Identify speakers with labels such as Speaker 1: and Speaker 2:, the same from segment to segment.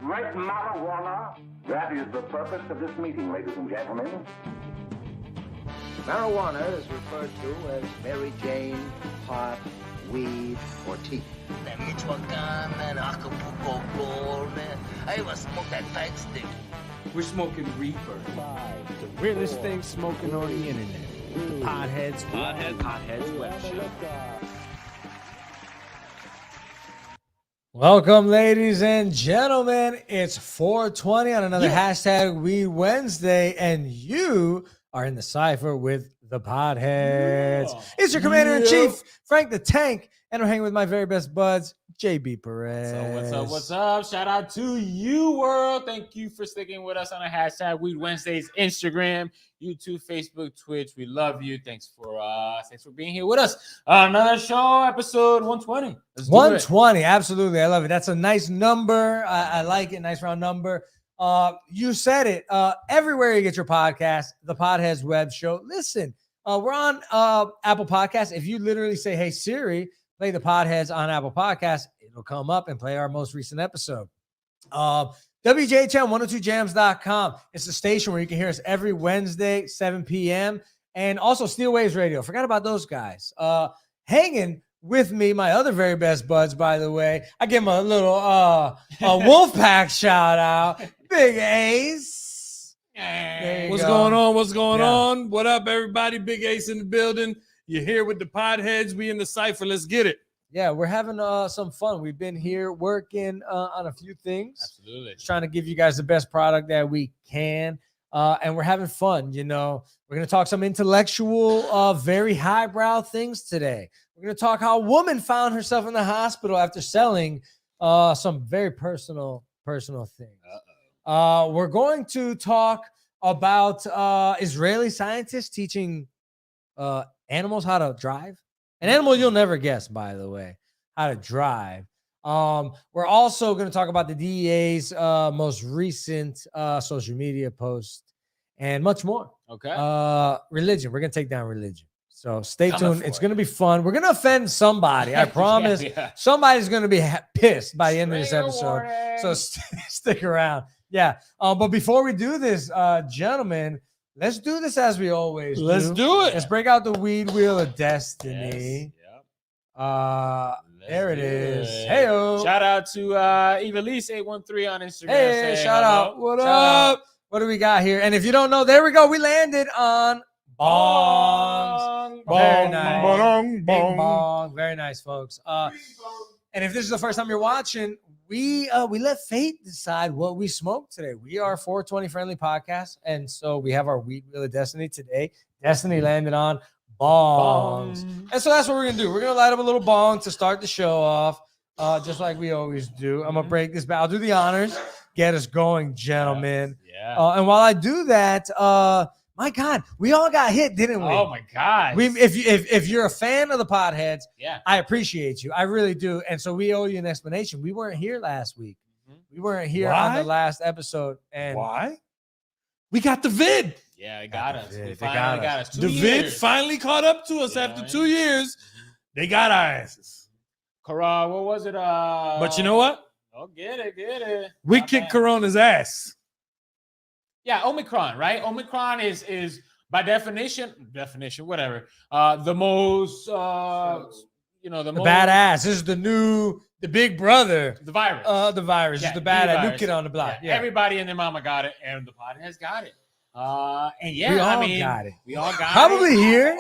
Speaker 1: great marijuana. That is the purpose of this meeting, ladies and gentlemen.
Speaker 2: Marijuana is referred to as Mary Jane, pot, weed, or tea.
Speaker 3: That Michoacan, man, Acapulco Gold, man. I even smoke that tight stick.
Speaker 4: We're smoking reefer.
Speaker 5: The weirdest thing smoking on the internet. The Podheads Web Show.
Speaker 6: Welcome, ladies and gentlemen. It's 420 on another hashtag Weed Wednesday, and you are in the cipher with the Podheads. It's your commander-in-chief, Frank the Tank, and I'm hanging with my very best buds, JB Perez.
Speaker 4: So what's up? Shout out to you, world. Thank you for sticking with us on the hashtag Weed Wednesdays, Instagram, YouTube, Facebook, Twitch. We love you. Thanks for being here with us. Another show, episode 120.
Speaker 6: 120, absolutely. I love it. That's a nice number. I like it. Nice round number. You said it. Everywhere you get your podcast, the Podheads Web Show. Listen, we're on Apple Podcasts. If you literally say, "Hey Siri, play the Podheads on Apple Podcasts," it'll come up and play our most recent episode. WJHM102jams.com. It's the station where you can hear us every Wednesday, 7 p.m. And also Steel Waves Radio. Forgot about those guys. Hanging with me, my other very best buds, by the way. I give them a little Wolfpack shout out. Big Ace.
Speaker 5: What's going on? What's going on? What up, everybody? Big Ace in the building. You're here with the Podheads. We in the cipher. Let's get it.
Speaker 6: Yeah, we're having some fun. We've been here working on a few things.
Speaker 4: Absolutely.
Speaker 6: Just trying to give you guys the best product that we can. And we're having fun, you know. We're going to talk some intellectual, very highbrow things today. We're going to talk how a woman found herself in the hospital after selling some very personal things. We're going to talk about Israeli scientists teaching animals how to drive. An animal you'll never guess, by the way, how to drive. We're also going to talk about the DEAs' most recent social media post and much more.
Speaker 4: Okay.
Speaker 6: Religion. We're going to take down religion. So stay tuned. It's going to be fun. We're going to offend somebody. I promise. Somebody's going to be pissed by the end of this episode. So stick around. Yeah. But before we do this, gentlemen, let's do this as we always do.
Speaker 5: Let's do it.
Speaker 6: Let's break out the weed wheel of destiny.
Speaker 4: Yes.
Speaker 6: There it is. Hey-o.
Speaker 4: Shout out to Evilise813 on Instagram.
Speaker 6: Hey, shout out. What
Speaker 4: Shout
Speaker 6: up?
Speaker 4: out.
Speaker 6: What do we got here? And if you don't know, there we go. We landed on bongs. Very nice.
Speaker 5: Bong,
Speaker 6: Bing bong. Very nice, folks. And if this is the first time you're watching, we let fate decide what we smoke today. We are a 420 friendly podcast, and so we have our weed wheel of destiny today. Destiny landed on bongs. And so that's what we're gonna do. We're gonna light up a little bong to start the show off, just like we always do. I'm gonna break this back. I'll do the honors. Get us going, gentlemen.
Speaker 4: Yeah.
Speaker 6: And while I do that, my God, we all got hit, didn't we?
Speaker 4: Oh my God.
Speaker 6: If you're a fan of the Podheads,
Speaker 4: Yeah.
Speaker 6: I appreciate you. I really do. And so we owe you an explanation. We weren't here last week. We weren't here on the last episode. And
Speaker 5: Why? We got the vid.
Speaker 4: Yeah, they got us.
Speaker 6: They
Speaker 4: They
Speaker 6: got
Speaker 4: finally got us. 2
Speaker 5: The vid
Speaker 4: years.
Speaker 5: finally caught up to us after 2 years. They got our asses.
Speaker 4: What was it?
Speaker 5: But you know what?
Speaker 4: Oh, get it.
Speaker 5: We
Speaker 4: Not
Speaker 5: kicked
Speaker 4: bad.
Speaker 5: Corona's ass.
Speaker 4: Yeah, Omicron, right? Omicron is by definition, whatever. The most, the
Speaker 6: the
Speaker 4: most
Speaker 6: badass. This is the big brother.
Speaker 4: the virus.
Speaker 6: The virus.
Speaker 4: Yeah,
Speaker 6: It's the badass. New
Speaker 4: virus.
Speaker 6: kid on the block. Yeah.
Speaker 4: Everybody and their mama got it, and the pod has got it. And yeah,
Speaker 6: We all
Speaker 4: I mean,
Speaker 6: got it.
Speaker 4: we all got
Speaker 6: Probably
Speaker 4: it.
Speaker 6: here.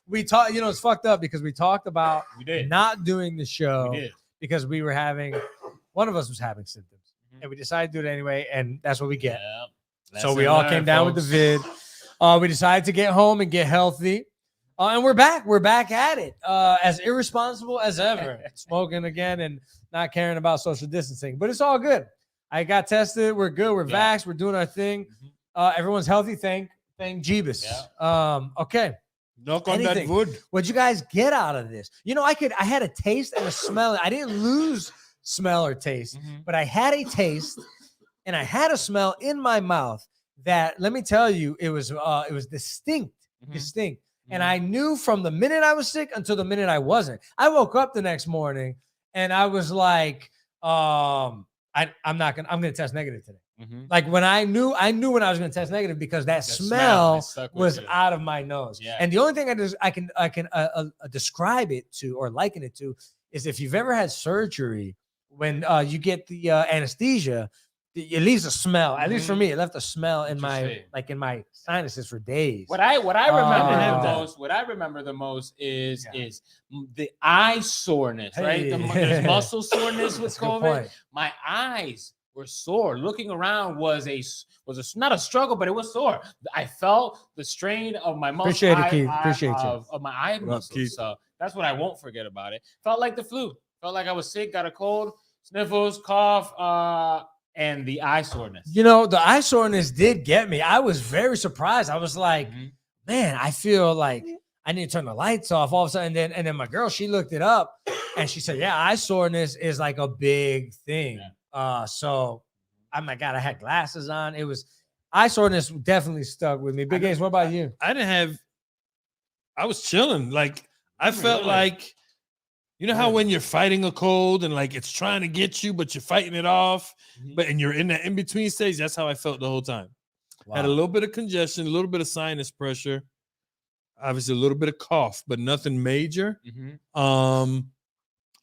Speaker 6: We talked, it's fucked up because we talked about
Speaker 4: We did.
Speaker 6: not doing the show
Speaker 4: We did.
Speaker 6: because one of us was having symptoms. And we decided to do it anyway, and that's what we get.
Speaker 4: Yeah.
Speaker 6: So we all came down with the vid. We decided to get home and get healthy. And we're back. We're back at it. As irresponsible as ever. Smoking again and not caring about social distancing. But it's all good. I got tested. We're good. We're vaxxed. We're doing our thing. Everyone's healthy. Thank Jeebus.
Speaker 4: Yeah.
Speaker 6: Okay.
Speaker 5: Knock on that wood.
Speaker 6: What'd you guys get out of this? I had a taste and a smell. I didn't lose smell or taste, but I had a taste and I had a smell in my mouth that, let me tell you, it was distinct. And I knew from the minute I was sick until the minute I wasn't. I woke up the next morning and I was like, I'm gonna test negative today.
Speaker 4: Mhm.
Speaker 6: Like when I knew when I was gonna test negative because that
Speaker 4: The
Speaker 6: smell
Speaker 4: stuck with
Speaker 6: was
Speaker 4: you.
Speaker 6: out of my nose.
Speaker 4: Yeah.
Speaker 6: And the only thing I can describe it to or liken it to is if you've ever had surgery when you get the anesthesia, it leaves a smell. At least for me, it left a smell in my
Speaker 4: Interesting.
Speaker 6: sinuses for days.
Speaker 4: What I remember
Speaker 6: Oh.
Speaker 4: what I remember the most is the eye soreness, right?
Speaker 6: Hey.
Speaker 4: There's muscle soreness with
Speaker 6: That's a good
Speaker 4: COVID.
Speaker 6: point.
Speaker 4: My eyes were sore. Looking around was not a struggle, but it was sore. I felt the strain of my muscle.
Speaker 6: Appreciate it, Keith. Appreciate you.
Speaker 4: of my eye
Speaker 5: up,
Speaker 4: muscles.
Speaker 5: Keith?
Speaker 4: So that's what I won't forget about it. Felt like the flu. Felt like I was sick, got a cold, sniffles, cough, and the eye soreness.
Speaker 6: You know, the eye soreness did get me. I was very surprised. I was like,
Speaker 4: Mhm.
Speaker 6: man, I feel like I need to turn the lights off all of a sudden. And then my girl, she looked it up and she said, yeah, eye soreness is like a big thing. So oh my God, I had glasses on. It was eye soreness definitely stuck with me. Big Ace, what about you?
Speaker 5: I was chilling. Like I felt
Speaker 4: Really?
Speaker 5: like, you know how when you're fighting a cold and like it's trying to get you, but you're fighting it off, and you're in that in between stage. That's how I felt the whole time. Had a little bit of congestion, a little bit of sinus pressure, obviously a little bit of cough, but nothing major.
Speaker 4: Mhm.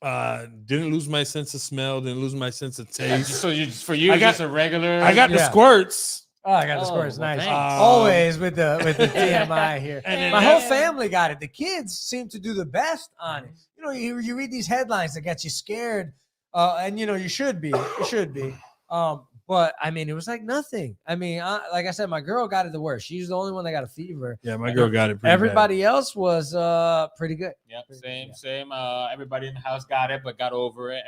Speaker 5: Didn't lose my sense of smell, didn't lose my sense of taste.
Speaker 4: So for you,
Speaker 5: I
Speaker 4: it's
Speaker 5: got-
Speaker 4: just a regular.
Speaker 5: I got the
Speaker 6: Yeah.
Speaker 5: squirts.
Speaker 6: Oh, I got the
Speaker 4: Oh,
Speaker 6: squirts.
Speaker 4: well,
Speaker 6: Nice.
Speaker 4: thanks.
Speaker 6: Always with the TMI here.
Speaker 5: And then
Speaker 6: My whole
Speaker 5: that-
Speaker 6: family got it. The kids seem to do the best on it. You know, you read these headlines that get you scared, and you know you should be. You should be. But I mean, it was like nothing. I mean, like I said, my girl got it the worst. She's the only one that got a fever.
Speaker 5: Yeah, my girl got it. Pretty
Speaker 6: Everybody else was pretty good.
Speaker 4: Yep, same. Everybody in the house got it, but got over it.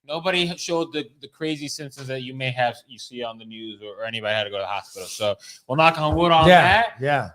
Speaker 4: Nobody showed the crazy symptoms that you see on the news or anybody had to go to the hospital. So we'll knock on wood on that.
Speaker 6: Yeah.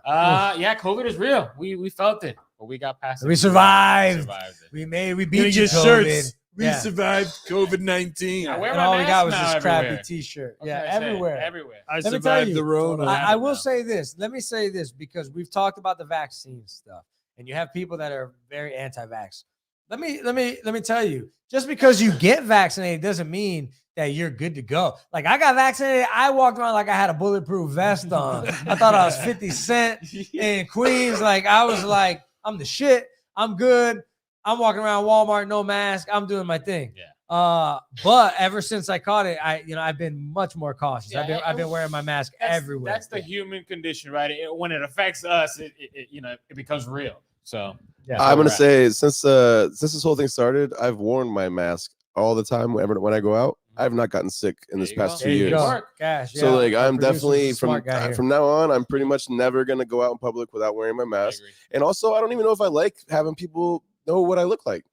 Speaker 4: Yeah, COVID is real. We felt it, but we got past it.
Speaker 6: We survived.
Speaker 4: it.
Speaker 6: We beat
Speaker 5: Gonna
Speaker 6: you,
Speaker 5: get
Speaker 6: COVID.
Speaker 5: shirts. We
Speaker 6: Yeah.
Speaker 5: survived COVID-19.
Speaker 4: I wear
Speaker 6: And
Speaker 4: my
Speaker 6: all we got was
Speaker 4: mask
Speaker 6: this
Speaker 4: now
Speaker 6: crappy
Speaker 4: everywhere.
Speaker 6: T-shirt.
Speaker 4: What
Speaker 6: Yeah,
Speaker 4: can I say?
Speaker 6: everywhere.
Speaker 4: Everywhere.
Speaker 5: I
Speaker 6: Let me tell
Speaker 5: survived
Speaker 6: you,
Speaker 5: the Rona.
Speaker 6: I will say this. Let me say this because we've talked about the vaccine stuff, and you have people that are very anti-vax. Let me tell you. Just because you get vaccinated doesn't mean that you're good to go. Like I got vaccinated, I walked around like I had a bulletproof vest on. I thought I was 50 Cent in Queens. Like I was like, I'm the shit. I'm good. I'm walking around Walmart, no mask. I'm doing my thing.
Speaker 4: Yeah.
Speaker 6: But ever since I caught it, I've been much more cautious.
Speaker 4: Yeah,
Speaker 6: I've been wearing my mask everywhere.
Speaker 4: That's the human condition, right? When it affects us, it becomes real. So
Speaker 6: Yeah.
Speaker 7: I'm gonna
Speaker 4: Right.
Speaker 7: say since this whole thing started, I've worn my mask all the time when I go out. I have not gotten sick in this
Speaker 4: There you
Speaker 7: past
Speaker 4: go.
Speaker 7: 2
Speaker 6: There you
Speaker 7: years.
Speaker 6: go. Gosh,
Speaker 7: So like
Speaker 6: our
Speaker 7: I'm
Speaker 6: producer's a
Speaker 7: definitely
Speaker 6: smart guy here.
Speaker 7: from now on, I'm pretty much never gonna go out in public without wearing my
Speaker 4: I
Speaker 7: mask.
Speaker 4: agree.
Speaker 7: And also, I don't even know if I like having people know what I look like.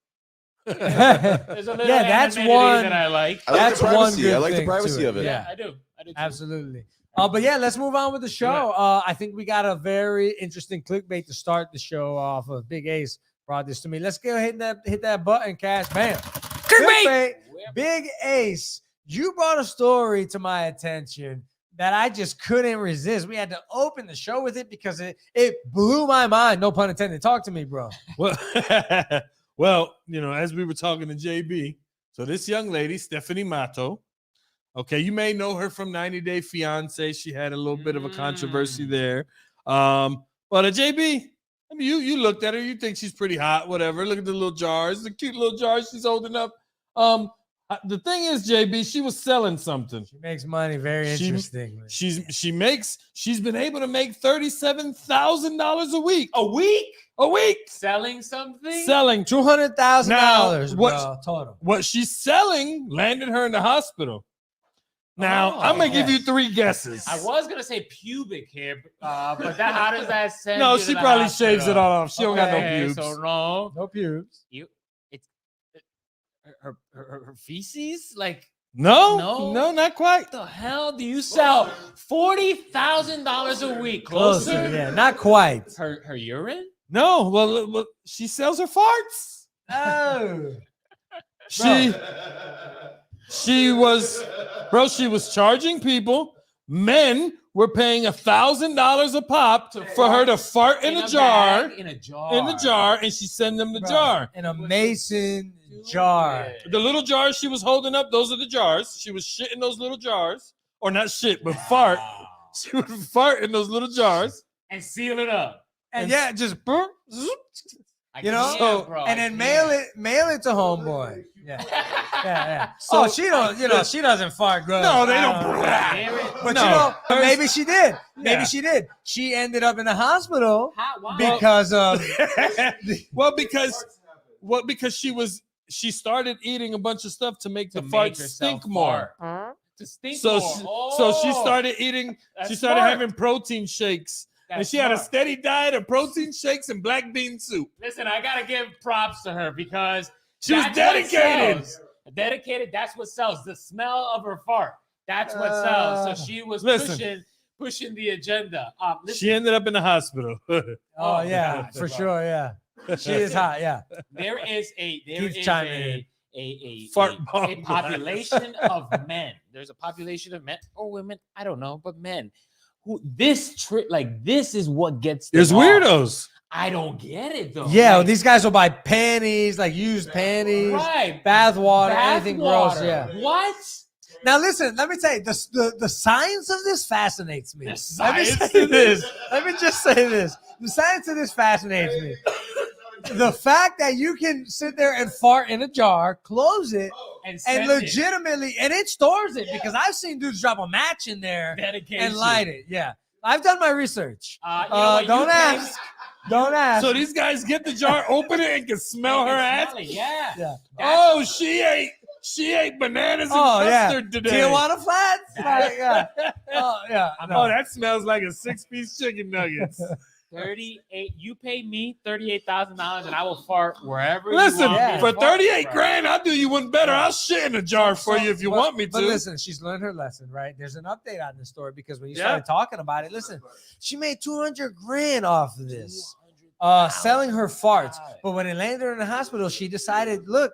Speaker 4: There's a little
Speaker 6: Yeah, that's
Speaker 4: anonymity
Speaker 6: one-
Speaker 4: that I like.
Speaker 7: I like
Speaker 6: That's
Speaker 7: the
Speaker 6: one
Speaker 7: privacy.
Speaker 6: good
Speaker 7: I like the
Speaker 6: thing to
Speaker 7: privacy
Speaker 6: it.
Speaker 7: of it.
Speaker 6: Yeah.
Speaker 4: I do. Too.
Speaker 6: Absolutely. But yeah, let's move on with the show. I think we got a very interesting clickbait to start the show off of. Big Ace brought this to me. Let's go ahead and hit that button, Cash. Bam. Clickbait. Big Ace, you brought a story to my attention that I just couldn't resist. We had to open the show with it because it blew my mind. No pun intended. Talk to me, bro.
Speaker 5: Well, as we were talking to JB, so this young lady, Stephanie Mato, okay, you may know her from 90 Day Fiance. She had a little bit of a controversy there. But JB, I mean, you looked at her, you think she's pretty hot, whatever. Look at the little jars, the cute little jars she's holding up. The thing is, JB, she was selling something.
Speaker 6: She makes money. Very interesting.
Speaker 5: She's been able to make $37,000 a week.
Speaker 4: A week selling something.
Speaker 5: Selling
Speaker 6: $200,000,
Speaker 5: Now,
Speaker 6: total.
Speaker 5: what she's selling landed her in the hospital. Now, I'm gonna give you 3 guesses.
Speaker 4: I was gonna say pubic hair, but how does that send?
Speaker 5: No,
Speaker 4: you to
Speaker 5: she
Speaker 4: the
Speaker 5: probably
Speaker 4: hospital?
Speaker 5: shaves it all off. She don't got no
Speaker 4: Okay,
Speaker 5: pubes.
Speaker 4: So no,
Speaker 6: No pubes.
Speaker 4: it's her feces. Like
Speaker 5: No, not quite.
Speaker 4: what the hell do you sell? $40,000 a week. Closer.
Speaker 6: Yeah, not quite.
Speaker 4: Her urine.
Speaker 5: No, well, she sells her farts.
Speaker 6: Oh.
Speaker 5: She was charging people, men we're paying $1,000 a pop for her to fart in a jar,
Speaker 4: bag, in a jar,
Speaker 5: and she sent them the
Speaker 6: Bro,
Speaker 5: jar.
Speaker 6: in a mason jar.
Speaker 5: The little jars she was holding up, those are the jars. She was shit in those little jars, or not shit, but fart. She would fart in those little jars
Speaker 4: and seal it up.
Speaker 6: And yeah, just you know,
Speaker 4: So, bro,
Speaker 6: and then mail it to homeboy. Yeah, yeah.
Speaker 5: So-
Speaker 6: Oh, she don't, you know, she doesn't fart good.
Speaker 5: No, they don't.
Speaker 6: But
Speaker 5: No.
Speaker 6: you know, but
Speaker 5: Hers-
Speaker 6: maybe she did. Maybe
Speaker 5: Yeah.
Speaker 6: she did. She ended up in the hospital
Speaker 4: Why?
Speaker 6: because of
Speaker 5: because she started eating a bunch of stuff to make the
Speaker 4: To
Speaker 5: fart
Speaker 4: make herself
Speaker 5: stink more.
Speaker 4: to stink
Speaker 5: So
Speaker 4: more.
Speaker 5: so she started eating.
Speaker 4: That's
Speaker 5: She started
Speaker 4: smart.
Speaker 5: having protein shakes, and
Speaker 4: That's
Speaker 5: she had a
Speaker 4: smart.
Speaker 5: steady diet of protein shakes and black bean soup.
Speaker 4: Listen, I gotta give props to her because
Speaker 5: She was
Speaker 4: that's what
Speaker 5: dedicated.
Speaker 4: sells. Dedicated. That's what sells. The smell of her fart. That's what sells. So she was
Speaker 5: Listen.
Speaker 4: pushing the agenda. Listen,
Speaker 5: She ended up in the hospital.
Speaker 6: Oh yeah,
Speaker 4: God,
Speaker 6: for
Speaker 4: bro.
Speaker 6: sure. Yeah, she is hot. Yeah,
Speaker 4: there is
Speaker 6: Keep chiming in.
Speaker 4: a
Speaker 5: Fart
Speaker 4: a
Speaker 5: bomb
Speaker 4: population of men. There's a population of men or women. I don't know, but men who this is what gets. them
Speaker 5: There's
Speaker 4: off.
Speaker 5: weirdos.
Speaker 4: I don't get it though.
Speaker 6: yeah.
Speaker 4: Like,
Speaker 6: These guys will buy panties, like used panties,
Speaker 4: right.
Speaker 6: bath water,
Speaker 4: Bath
Speaker 6: anything
Speaker 4: water.
Speaker 6: gross. Yeah.
Speaker 4: What?
Speaker 6: Now listen, let me tell you, the science of this fascinates me.
Speaker 4: The
Speaker 6: Let me
Speaker 4: science
Speaker 6: say
Speaker 4: of
Speaker 6: this. Let me just say this. The science of this fascinates me. The fact that you can sit there and fart in a jar, close it,
Speaker 4: And
Speaker 6: and legitimately, and it stores it because I've seen dudes drop a match in there
Speaker 4: dedication
Speaker 6: and light it. Yeah, I've done my research.
Speaker 4: You know what? You
Speaker 6: Don't
Speaker 4: can-
Speaker 6: ask. Don't ask.
Speaker 5: So these guys get the jar, open it, and can smell her ass.
Speaker 4: Smell it, yeah.
Speaker 6: yeah.
Speaker 5: Oh, she ate bananas and custard today.
Speaker 6: Tijuana Flats. Like, yeah. Oh yeah.
Speaker 5: Oh, that smells like a 6-piece chicken nuggets.
Speaker 4: 38. You pay me $38,000 and I will fart wherever.
Speaker 5: Listen,
Speaker 4: you want me to
Speaker 5: for
Speaker 4: fart,
Speaker 5: 38
Speaker 4: bro.
Speaker 5: grand, I'll do you one better. I'll shit in a jar for you if you want me to.
Speaker 6: But listen, she's learned her lesson, right? There's an update on this story because when you
Speaker 5: Yeah.
Speaker 6: started talking about it, listen, she made 200 grand off of this, selling her farts. But when it landed her in the hospital, she decided, look,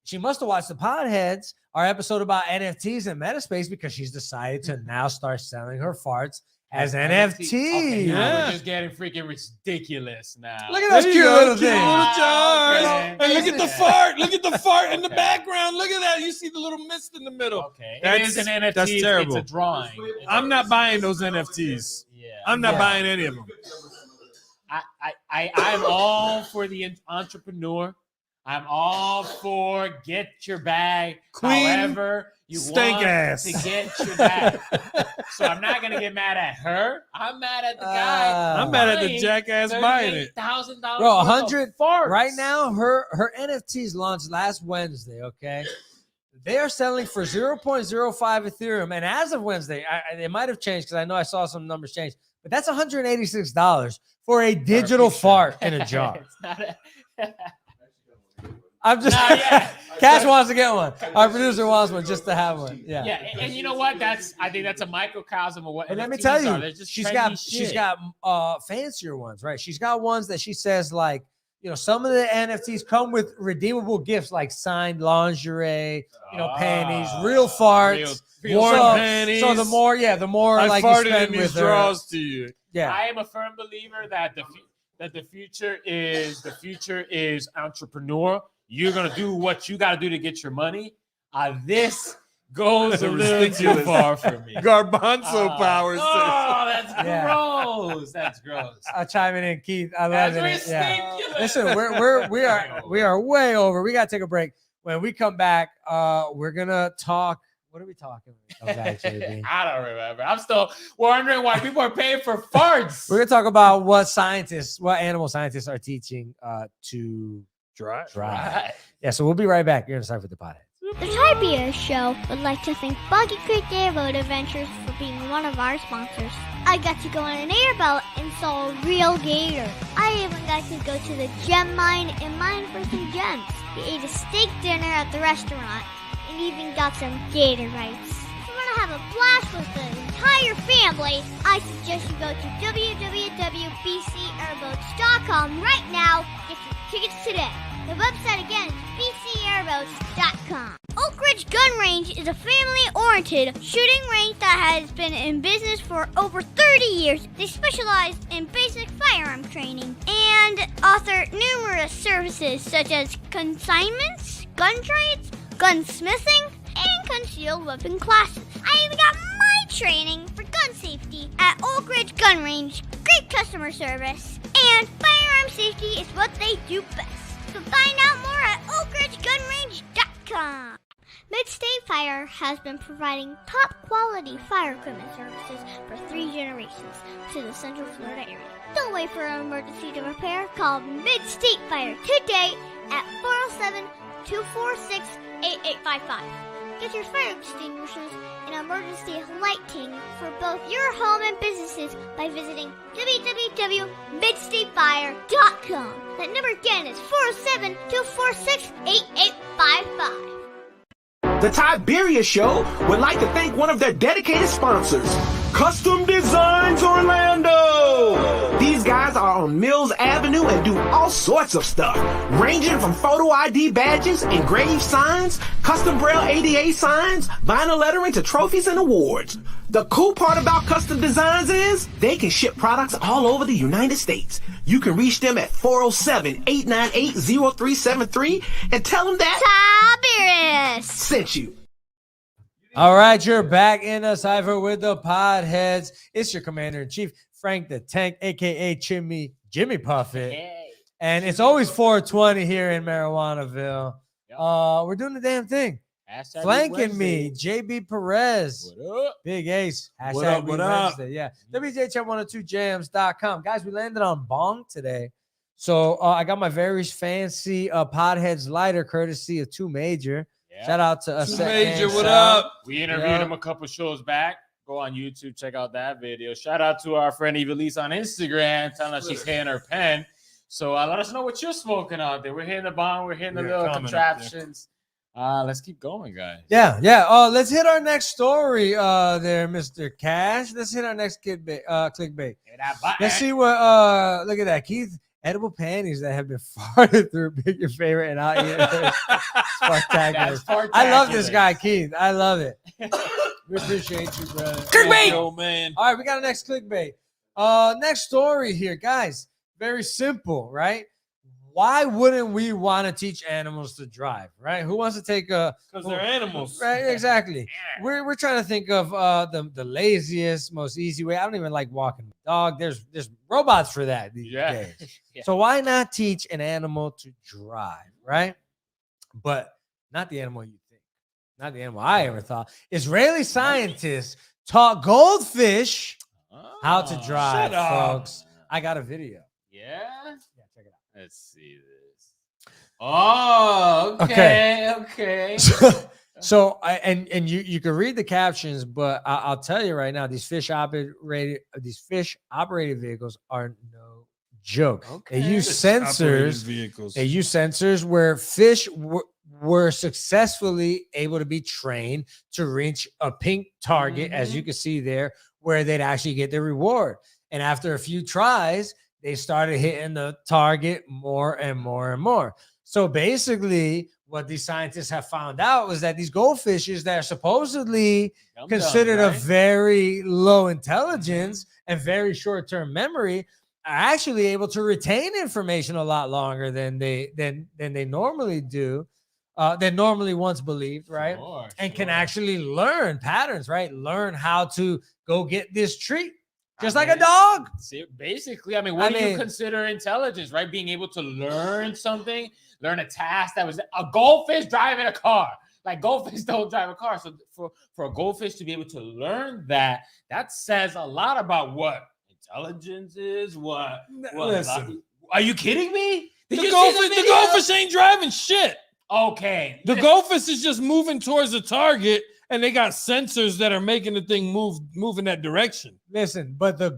Speaker 6: she must have watched the Podheads, our episode about NFTs and Metaspace, because she's decided to now start selling her farts as NFTs.
Speaker 4: Okay, now
Speaker 5: Yeah.
Speaker 4: we're just getting freaking ridiculous now.
Speaker 6: Look at those
Speaker 5: There
Speaker 6: cute
Speaker 5: you go,
Speaker 6: little
Speaker 5: cute
Speaker 6: things.
Speaker 5: little jars.
Speaker 4: Okay.
Speaker 5: And look at the fart. Look at the fart in the background. Look at that. You see the little mist in the middle.
Speaker 4: Okay,
Speaker 5: That's-
Speaker 4: it is an NFT.
Speaker 5: that's terrible.
Speaker 4: It's a drawing.
Speaker 5: I'm not buying those NFTs.
Speaker 4: Yeah,
Speaker 5: I'm not
Speaker 6: Yeah.
Speaker 5: buying any of them.
Speaker 4: I'm all for the entrepreneur. I'm all for get your bag.
Speaker 5: Queen,
Speaker 4: however you
Speaker 5: stank
Speaker 4: want
Speaker 5: ass.
Speaker 4: to get your bag. So I'm not gonna get mad at her. I'm mad at the guy.
Speaker 5: I'm mad at the
Speaker 4: buying
Speaker 5: jackass buying it.
Speaker 4: $38,000.
Speaker 6: Bro,
Speaker 4: worth of
Speaker 6: 100
Speaker 4: farts.
Speaker 6: right now. Her NFTs launched last Wednesday. Okay, they are selling for 0.05 Ethereum, and as of Wednesday, it might have changed because I know I saw some numbers change, but that's $186 for a digital fart in a jar.
Speaker 4: It's not a-
Speaker 6: I'm just.
Speaker 4: Nah, yeah.
Speaker 6: Cash wants to get one. Our producer wants one just to have one. Yeah.
Speaker 4: Yeah, and you know what? I think that's a microcosm of what.
Speaker 6: And let me
Speaker 4: NFTs
Speaker 6: tell
Speaker 4: are.
Speaker 6: you,
Speaker 4: They're just
Speaker 6: she's
Speaker 4: trendy
Speaker 6: got
Speaker 4: shit.
Speaker 6: fancier ones, right? She's got ones that she says like, you know, some of the NFTs come with redeemable gifts like signed lingerie, you know, panties, real farts,
Speaker 4: real
Speaker 5: Worn
Speaker 6: so,
Speaker 5: panties.
Speaker 6: So the more
Speaker 5: I
Speaker 6: like you
Speaker 5: farted
Speaker 6: spend
Speaker 5: in these
Speaker 6: with her,
Speaker 5: drawers to you.
Speaker 6: yeah.
Speaker 4: I am a firm believer that the future is entrepreneur. You're gonna do what you got to do to get your money. This goes a little too far for me.
Speaker 5: Garbanzo power.
Speaker 4: Oh, that's
Speaker 6: Yeah.
Speaker 4: gross. That's gross.
Speaker 6: I'll chime in, Keith. I love
Speaker 4: That's
Speaker 6: it. Yeah.
Speaker 4: ridiculous.
Speaker 6: Listen, we are way over. We gotta take a break. When we come back, we're gonna talk. What are we talking about? JB?
Speaker 4: I don't remember. I'm still wondering why people are paying for farts.
Speaker 6: We're gonna talk about what animal scientists are teaching to drive.
Speaker 4: Right.
Speaker 6: Yeah, so we'll be right back. You're gonna start with the Podheads.
Speaker 8: The Typia Show would like to thank Boggy Creek Airboat Adventures for being one of our sponsors. I got to go on an airboat and saw a real gator. I even got to go to the gem mine and mine for some gems. We ate a steak dinner at the restaurant and even got some gator bites. If you want to have a blast with the entire family, I suggest you go to www.bcairboats.com right now. Get your tickets today. The website again is bcairboats.com. Oak Ridge Ridge Gun Range is a family-oriented shooting range that has been in business for over 30 years. They specialize in basic firearm training and offer numerous services such as consignments, gun trades, gunsmithing, and concealed weapon classes. I even got my training for gun safety at Oak Ridge Gun Range. Great customer service, and firearm safety is what they do best. So find out more at oakridgegunrange.com. Mid-State Fire has been providing top-quality fire equipment services for 3 generations to the Central Florida area. Don't wait for an emergency to repair. Call Mid-State Fire today at 407-246-8855. Get your fire extinguishers and emergency lighting for both your home and businesses by visiting www.midstatefire.com. That number again is 407-246-8855.
Speaker 9: The Tiberia Show would like to thank one of their dedicated sponsors, Custom Designs Orlando. These guys are on Mills Avenue and do all sorts of stuff, ranging from photo ID badges, engraved signs, custom braille ADA signs, vinyl lettering to trophies and awards. The cool part about Custom Designs is they can ship products all over the United States. You can reach them at 407-898-0373 and tell them that
Speaker 8: Tiberius
Speaker 9: sent you.
Speaker 6: All right, you're back in the cipher with the Podheads. It's your Commander-in-Chief, Frank the Tank, a.k.a. Jimmy Puffett.
Speaker 4: Hey.
Speaker 6: And it's always 420 here in Marijuanaville.
Speaker 4: Yep.
Speaker 6: We're doing the damn thing.
Speaker 4: Hashtag
Speaker 6: Flanking me,
Speaker 4: Wednesday.
Speaker 6: JB Perez.
Speaker 4: What up?
Speaker 6: Big Ace.
Speaker 5: What
Speaker 6: Hashtag
Speaker 5: up,
Speaker 6: Weed
Speaker 5: what up?
Speaker 6: Wednesday. Yeah. WJChat102jams.com. Guys, we landed on Bong today. So I got my very fancy Podheads lighter courtesy of 2 Major.
Speaker 4: Yeah.
Speaker 6: Shout out to
Speaker 5: Two Major, what up?
Speaker 4: We interviewed him a couple shows back. Go on YouTube, check out that video. Shout out to our friend Evelise on Instagram, telling us she's hitting her pen. So let us know what you're smoking out there. We're hitting the bomb. We're hitting the little contraptions. Let's keep going, guys.
Speaker 6: Yeah. Let's hit our next story there, Mr. Cash. Let's hit our next clickbait. Let's see what look at that, Keith. Edible panties that have been farted through. Pick your favorite and I'll eat it. Spectacular. I love this guy, Keith. I love it. We appreciate you, brother.
Speaker 5: Clickbait! Yo, man.
Speaker 6: All right, we got a next clickbait. Next story here, guys. Very simple, right? Why wouldn't we want to teach animals to drive, right? Who wants to take a...
Speaker 5: Because they're animals.
Speaker 6: Right, exactly. We're trying to think of the laziest, most easy way. I don't even like walking the dog. There's robots for that these days.
Speaker 4: Yeah.
Speaker 6: So why not teach an animal to drive, right? But not the animal you think. Not the animal I ever thought. Israeli scientists taught goldfish how to drive, folks. I got a video.
Speaker 4: Yeah?
Speaker 6: Yeah, check it out.
Speaker 4: Let's see this. Oh, okay.
Speaker 6: So you can read the captions, but I'll tell you right now, these fish operated vehicles are no joke.
Speaker 5: Okay.
Speaker 6: They use sensors. They use sensors where fish were successfully able to be trained to reach a pink target, as you can see there, where they'd actually get their reward. And after a few tries, they started hitting the target more and more and more. So basically, what these scientists have found out was that these goldfishes that are supposedly considered of very low intelligence and very short-term memory are actually able to retain information a lot longer than they normally do, than normally once believed, right? And can actually learn patterns, right? Learn how to go get this treat. Just like a dog.
Speaker 4: Basically, what do you consider intelligence, right? Being able to learn something, learn a task that was a goldfish driving a car. Like goldfish don't drive a car. So for a goldfish to be able to learn that says a lot about what intelligence is. Listen, are you kidding me?
Speaker 5: The goldfish ain't driving shit.
Speaker 4: Okay.
Speaker 5: The goldfish is just moving towards the target. And they got sensors that are making the thing move in that direction.
Speaker 6: Listen, but the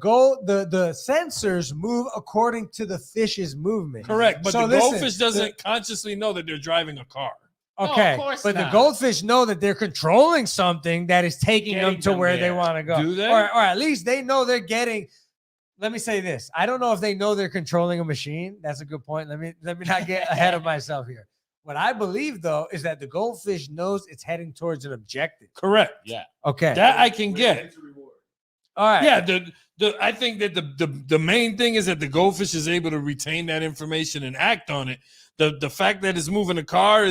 Speaker 6: sensors move according to the fish's movement.
Speaker 5: Correct, but the goldfish doesn't consciously know that they're driving a car.
Speaker 6: Okay, but the goldfish know that they're controlling something that is taking them to where they want to go.
Speaker 5: Do they?
Speaker 6: Or at least they know they're getting. Let me say this. I don't know if they know they're controlling a machine. That's a good point. Let me not get ahead of myself here. What I believe, though, is that the goldfish knows it's heading towards an objective.
Speaker 5: Correct.
Speaker 4: Yeah.
Speaker 6: Okay.
Speaker 5: That I can get.
Speaker 6: All right.
Speaker 5: Yeah, I think that the main thing is that the goldfish is able to retain that information and act on it. The fact that it's moving a car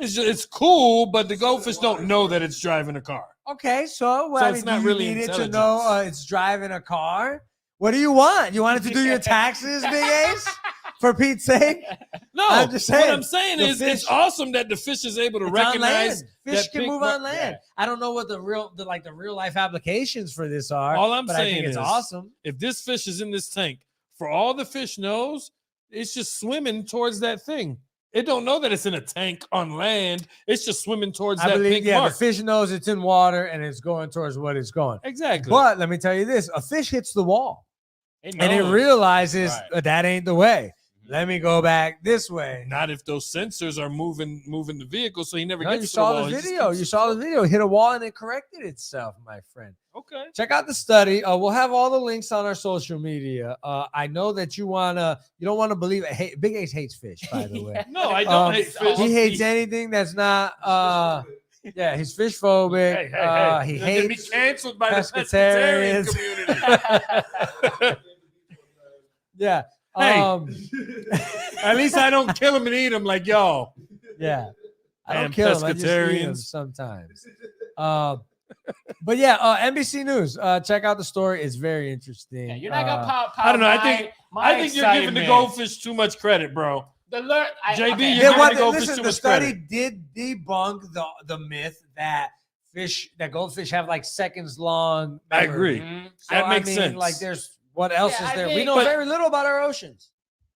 Speaker 5: it's cool, but the goldfish don't know that it's driving a car.
Speaker 6: Okay, so
Speaker 5: it's not really
Speaker 6: need it to
Speaker 5: intelligence.
Speaker 6: know it's driving a car. What do you want? You want it to do your taxes, Big Ace? For Pete's sake?
Speaker 5: No,
Speaker 6: I'm just saying.
Speaker 5: what I'm saying is
Speaker 6: fish-
Speaker 5: it's awesome that the fish is able to
Speaker 6: It's on
Speaker 5: recognize
Speaker 6: land. Fish
Speaker 5: that
Speaker 6: can
Speaker 5: pink
Speaker 6: move
Speaker 5: mar-
Speaker 6: on land. I don't know what the real life applications for this are.
Speaker 5: All I'm
Speaker 6: but
Speaker 5: saying
Speaker 6: I think it's
Speaker 5: is,
Speaker 6: awesome.
Speaker 5: If this fish is in this tank, for all the fish knows, it's just swimming towards that thing. It don't know that it's in a tank on land. It's just swimming towards
Speaker 6: I
Speaker 5: that
Speaker 6: believe,
Speaker 5: pink
Speaker 6: yeah,
Speaker 5: mark.
Speaker 6: the fish knows it's in water and it's going towards what it's going.
Speaker 5: Exactly.
Speaker 6: But let me tell you this: a fish hits the wall
Speaker 4: It
Speaker 6: and it
Speaker 4: knows.
Speaker 6: realizes
Speaker 4: Right.
Speaker 6: that ain't the way. Let me go back this way.
Speaker 5: Not if those sensors are moving the vehicle, so he never
Speaker 6: No,
Speaker 5: gets
Speaker 6: you
Speaker 5: to
Speaker 6: saw
Speaker 5: the wall.
Speaker 6: the
Speaker 5: He just
Speaker 6: video.
Speaker 5: keeps
Speaker 6: You saw the video. It hit a wall and it corrected itself, my friend.
Speaker 5: Okay.
Speaker 6: Check out the study. We'll have all the links on our social media. I know that you don't want to believe it. Hey, Big Ace hates fish, by the way.
Speaker 5: No, I don't hate fish.
Speaker 6: He hates anything that's not yeah, he's fish phobic. He
Speaker 5: You're gonna be
Speaker 6: hates
Speaker 5: canceled by the
Speaker 6: pescatarians.
Speaker 5: pescatarian community.
Speaker 6: yeah.
Speaker 5: Hey. At least I don't kill him and eat him like y'all.
Speaker 6: Yeah. I
Speaker 5: Damn
Speaker 6: don't kill him. I just eat him
Speaker 5: pescatarians.
Speaker 6: sometimes. But yeah, NBC News. Check out the story. It's very interesting.
Speaker 4: Yeah, you're not gonna pop.
Speaker 5: I don't know. I think you're giving the
Speaker 4: excitement.
Speaker 5: goldfish too much credit, bro.
Speaker 4: JB,
Speaker 5: JB,
Speaker 4: okay.
Speaker 5: you're
Speaker 6: Yeah,
Speaker 5: giving the goldfish
Speaker 6: listen,
Speaker 5: too
Speaker 6: the
Speaker 5: much
Speaker 6: study
Speaker 5: credit.
Speaker 6: did debunk the myth that goldfish have like seconds long.
Speaker 5: I
Speaker 6: memory.
Speaker 5: agree.
Speaker 4: Mhm.
Speaker 6: So,
Speaker 5: That makes sense.
Speaker 6: Like, there's what else
Speaker 4: Yeah,
Speaker 6: is
Speaker 4: I
Speaker 6: there? We
Speaker 4: think-
Speaker 6: know
Speaker 5: but-
Speaker 6: very little about our oceans.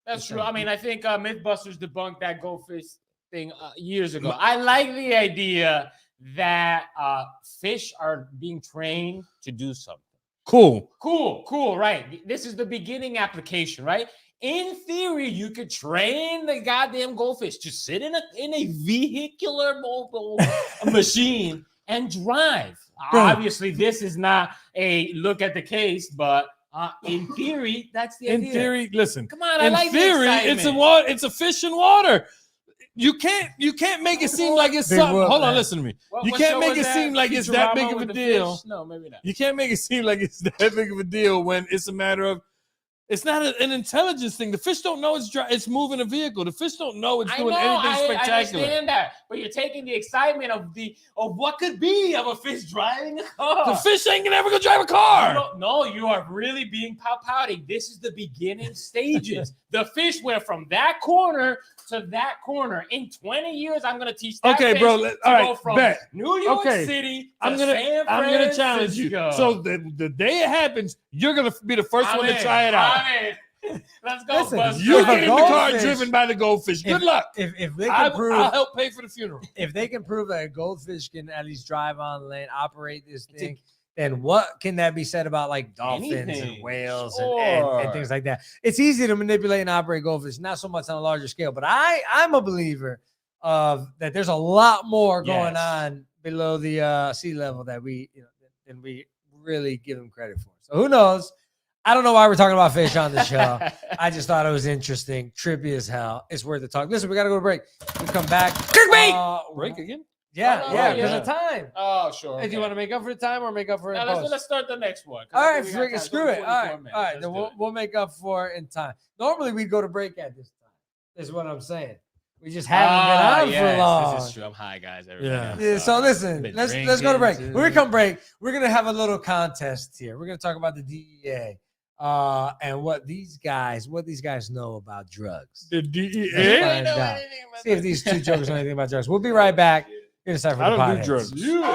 Speaker 4: That's true. I mean, I think Mythbusters debunked that goldfish thing years ago. I like the idea that fish are being trained to do something.
Speaker 5: Cool.
Speaker 4: Cool, right? This is the beginning application, right? In theory, you could train the goddamn goldfish to sit in a vehicular mobile machine and drive. Obviously, this is not a look at the case, but in theory, that's the idea.
Speaker 5: In theory, listen.
Speaker 4: Come on, I
Speaker 5: In
Speaker 4: like the
Speaker 5: theory,
Speaker 4: excitement.
Speaker 5: it's a fish in water. You can't make it seem like it's
Speaker 6: Big
Speaker 5: something.
Speaker 6: whoop,
Speaker 5: Hold on,
Speaker 6: man.
Speaker 5: listen to me.
Speaker 4: What-
Speaker 5: You
Speaker 4: what
Speaker 5: can't
Speaker 4: show
Speaker 5: make
Speaker 4: was
Speaker 5: it
Speaker 4: that?
Speaker 5: seem like it's that big
Speaker 4: Futurama
Speaker 5: of a
Speaker 4: with the
Speaker 5: deal.
Speaker 4: fish? No, maybe not.
Speaker 5: You can't make it seem like it's that big of a deal when it's a matter of it's not an intelligence thing. The fish don't know it's moving a vehicle. The fish don't know it's doing anything
Speaker 4: I
Speaker 5: spectacular.
Speaker 4: understand that, but you're taking the excitement of what could be of a fish driving a car.
Speaker 5: The fish ain't gonna ever go drive a car.
Speaker 4: No, you are really being pouting. This is the beginning stages. The fish went from that corner to that corner. In 20 years, I'm gonna teach that
Speaker 5: Okay,
Speaker 4: fish
Speaker 5: bro.
Speaker 4: to
Speaker 5: All right,
Speaker 4: go from
Speaker 5: bet.
Speaker 4: New York
Speaker 5: Okay.
Speaker 4: City to
Speaker 5: I'm
Speaker 4: San
Speaker 5: gonna challenge you.
Speaker 4: Francisco.
Speaker 5: So the day it happens, you're gonna be the 1st
Speaker 4: I'm
Speaker 5: one to
Speaker 4: in.
Speaker 5: try it out.
Speaker 4: I'm in. Let's go,
Speaker 6: Listen,
Speaker 4: Buster.
Speaker 5: You
Speaker 6: If a
Speaker 5: get in the car
Speaker 6: goldfish-
Speaker 5: driven by the goldfish. Good luck.
Speaker 6: If they can
Speaker 5: I'll
Speaker 6: prove
Speaker 5: help pay for the funeral.
Speaker 6: if they can prove that a goldfish can at least drive on land, operate this thing, then what can that be said about like dolphins and
Speaker 4: Anything.
Speaker 6: whales
Speaker 4: Sure.
Speaker 6: and things like that? It's easy to manipulate and operate goldfish, not so much on a larger scale. But I'm a believer of that. There's a lot more going
Speaker 4: Yes.
Speaker 6: on below the sea level that we than we really give them credit for. So who knows? I don't know why we're talking about fish on the show. I just thought it was interesting, trippy as hell. It's worth the talk. Listen, we got to go to break. We come back.
Speaker 5: Break again?
Speaker 6: Yeah,
Speaker 4: Oh,
Speaker 6: yeah,
Speaker 4: yeah.
Speaker 6: because of time.
Speaker 4: Oh, sure.
Speaker 6: Hey, do you want to make up for the time or make up for it?
Speaker 4: Now,
Speaker 6: in post?
Speaker 4: let's start the next one. 'cause
Speaker 6: All
Speaker 4: I
Speaker 6: right,
Speaker 4: think we got time.
Speaker 6: screw it. All
Speaker 4: 24
Speaker 6: right,
Speaker 4: minutes.
Speaker 6: all right.
Speaker 4: Let's
Speaker 6: Then
Speaker 4: do it.
Speaker 6: we'll make up for it in time. Normally we'd go to break at this time. Is what I'm saying. We just haven't been on for long.
Speaker 4: This is true. I'm high, guys. Everybody
Speaker 5: Yeah.
Speaker 4: else.
Speaker 6: Yeah, so listen,
Speaker 4: been
Speaker 6: let's go to break.
Speaker 4: drinking,
Speaker 6: When we come break, we're gonna have a little contest here. We're gonna talk about the DEA and what these guys know about drugs.
Speaker 5: The
Speaker 6: Let's
Speaker 5: DEA?
Speaker 6: find out. See if these two jokers know anything about drugs. We'll be right back. You're gonna for
Speaker 5: I
Speaker 6: the
Speaker 5: don't do
Speaker 6: Podheads.
Speaker 5: drugs.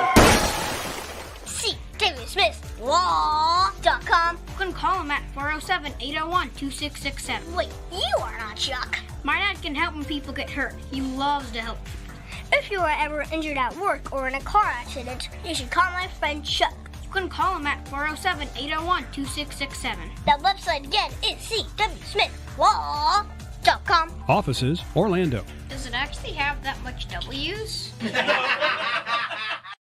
Speaker 8: See David Smith Law.com. You can call him at 407-801-2667. Wait, you are not Chuck. My dad can help when people get hurt. He loves to help. If you are ever injured at work or in a car accident, you should call my friend Chuck. You can call him at 407-801-2667. The website again is cwsmithlaw.com.
Speaker 10: Offices, Orlando.
Speaker 8: Does it actually have that much W's?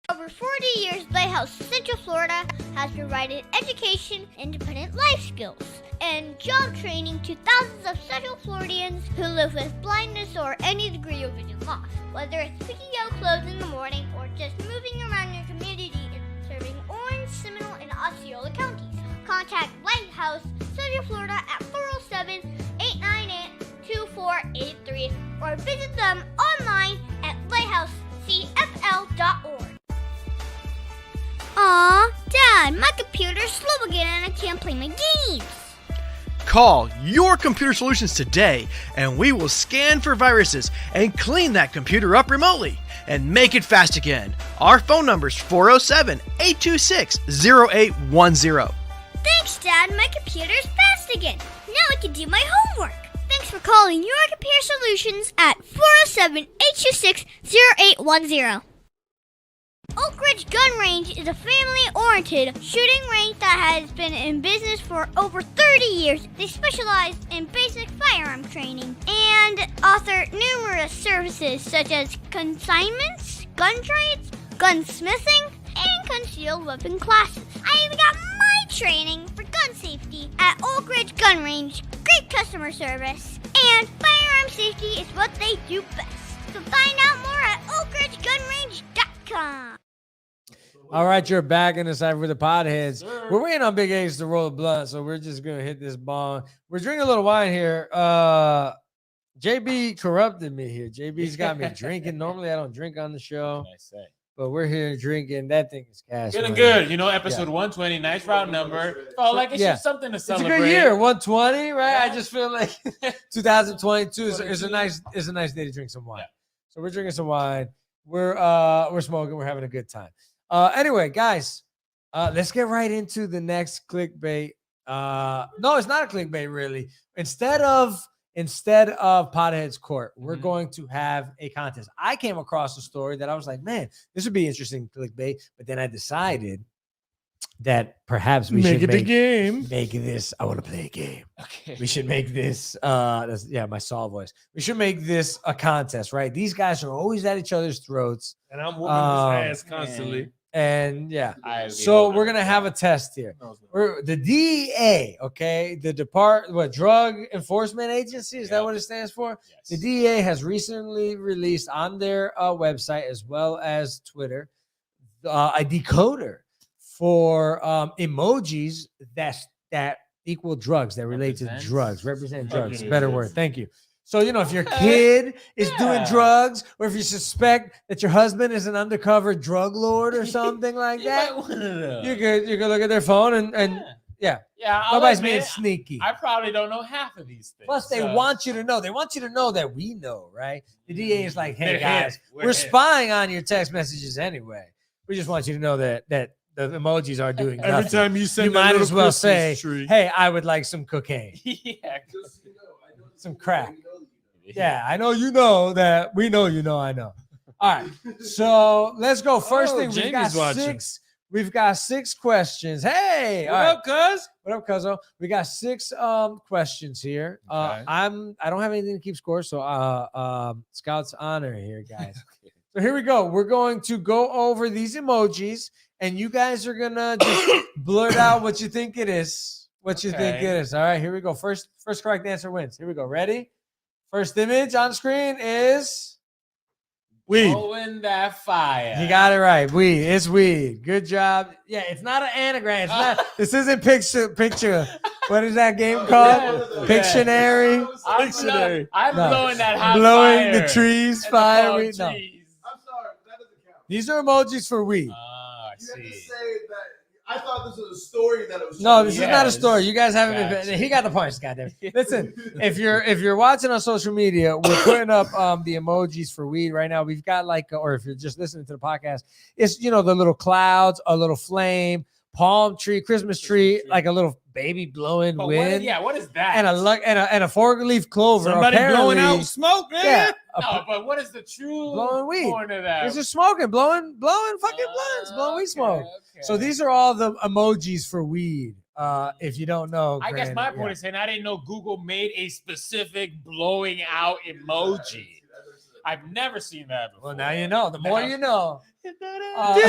Speaker 8: Over 40 years, Lighthouse Central Florida has provided education, independent life skills. and job training to thousands of Central Floridians who live with blindness or any degree of vision loss. Whether it's picking out clothes in the morning or just moving around your community and serving Orange, Seminole, and Osceola counties. Contact Lighthouse Central Florida at 407-898-2483 or visit them online at lighthousecfl.org. Aw, Dad, my computer's slow again and I can't play my games.
Speaker 10: Call Your Computer Solutions today and we will scan for viruses and clean that computer up remotely and make it fast again. Our phone number is 407-826-0810.
Speaker 8: Thanks, Dad. My computer's fast again. Now I can do my homework. Thanks for calling Your Computer Solutions at 407-826-0810. Oak Ridge Gun Range is a family-oriented shooting range that has been in business for over 30 years. They specialize in basic firearm training and offer numerous services such as consignments, gun trades, gunsmithing, and concealed weapon classes. I even got my training for gun safety at Oak Ridge Gun Range. Great customer service, and firearm safety is what they do best. So find out more at oakridgegunrange.com.
Speaker 6: All right, you're back in the side for the Podheads. We're waiting on Big Ace to roll the blunt, so we're just gonna hit this bong. We're drinking a little wine here. JB corrupted me here. JB's got me drinking. Normally, I don't drink on the show, but we're here drinking. That thing is cash.
Speaker 4: Feeling good. You know, episode 120, nice round number. Oh, like it's just something to celebrate.
Speaker 6: It's a good year, 120, right? Yeah. I just feel like 2022 is a nice day to drink some wine. Yeah. So we're drinking some wine. We're smoking. We're having a good time. Anyway, guys, let's get right into the next clickbait. No, it's not a clickbait, really. Instead of Podheads Court, we're going to have a contest. I came across a story that I was like, man, this would be interesting clickbait. But then I decided that perhaps we should make a game. Make this. I want to play a game. Okay. We should make this. My Saul voice. We should make this a contest, right? These guys are always at each other's throats,
Speaker 5: and I'm whooping his ass constantly.
Speaker 6: And yeah, so we're gonna have a test here. We're the DEA, okay, the Drug Enforcement Agency, is that what it stands for? Yes. The DEA has recently released on their website as well as Twitter a decoder for emojis that equal drugs, that relate to drugs, represent drugs. Better word, thank you. So, you know, if your kid is doing drugs, or if you suspect that your husband is an undercover drug lord or something like that, you could look at their phone and nobody's being sneaky.
Speaker 4: I probably don't know half of these things.
Speaker 6: Plus, they want you to know. They want you to know that we know, right? The DA is like, hey, guys, we're spying on your text messages anyway. We just want you to know that the emojis are doing nothing.
Speaker 5: Every time you send
Speaker 6: you might as well say,
Speaker 5: tree.
Speaker 6: hey, I would like some cocaine. Some crack. Yeah, I know you know that. We know you know I know. All right, so let's go. First thing, we've got six questions. Hey,
Speaker 5: what up, cuz?
Speaker 6: What up, cuzzo? We got six questions here. I don't have anything to keep score, so Scout's honor here, guys. So here we go. We're going to go over these emojis, and you guys are gonna just blurt out what you think it is. What you think it is. All right, here we go. First correct answer wins. Here we go. Ready? First image on screen is weed.
Speaker 4: Blowing that fire.
Speaker 6: You got it right. Weed. It's weed. Good job. Yeah, it's not an anagram. It's not. This isn't picture. What is that game called? Pictionary.
Speaker 4: Pictionary. I'm blowing that hot
Speaker 6: blowing
Speaker 4: fire.
Speaker 6: The trees fire. Weed. No.
Speaker 11: I'm sorry, that doesn't count.
Speaker 6: These are emojis for weed.
Speaker 4: I
Speaker 11: you
Speaker 4: see.
Speaker 11: have to say that. I thought this was a story that it was.
Speaker 6: No, this is not a story. You guys haven't been. He got the points, goddamn. Listen, if you're watching on social media, we're putting up the emojis for weed right now. We've got or if you're just listening to the podcast, it's the little clouds, a little flame, palm tree, Christmas tree, like a little baby blowing wind.
Speaker 4: What is that?
Speaker 6: And a 4-leaf clover.
Speaker 5: Somebody blowing out smoke, man.
Speaker 6: Yeah.
Speaker 4: No, but what is the true
Speaker 6: blowing weed?
Speaker 4: point of that?
Speaker 6: It's just smoking, blowing fucking blunts, blowing weed smoke. Okay. So these are all the emojis for weed. If you don't know,
Speaker 4: I guess my point is saying I didn't know Google made a specific blowing out emoji. I've never seen that before.
Speaker 6: Well, now you know. The more you know. All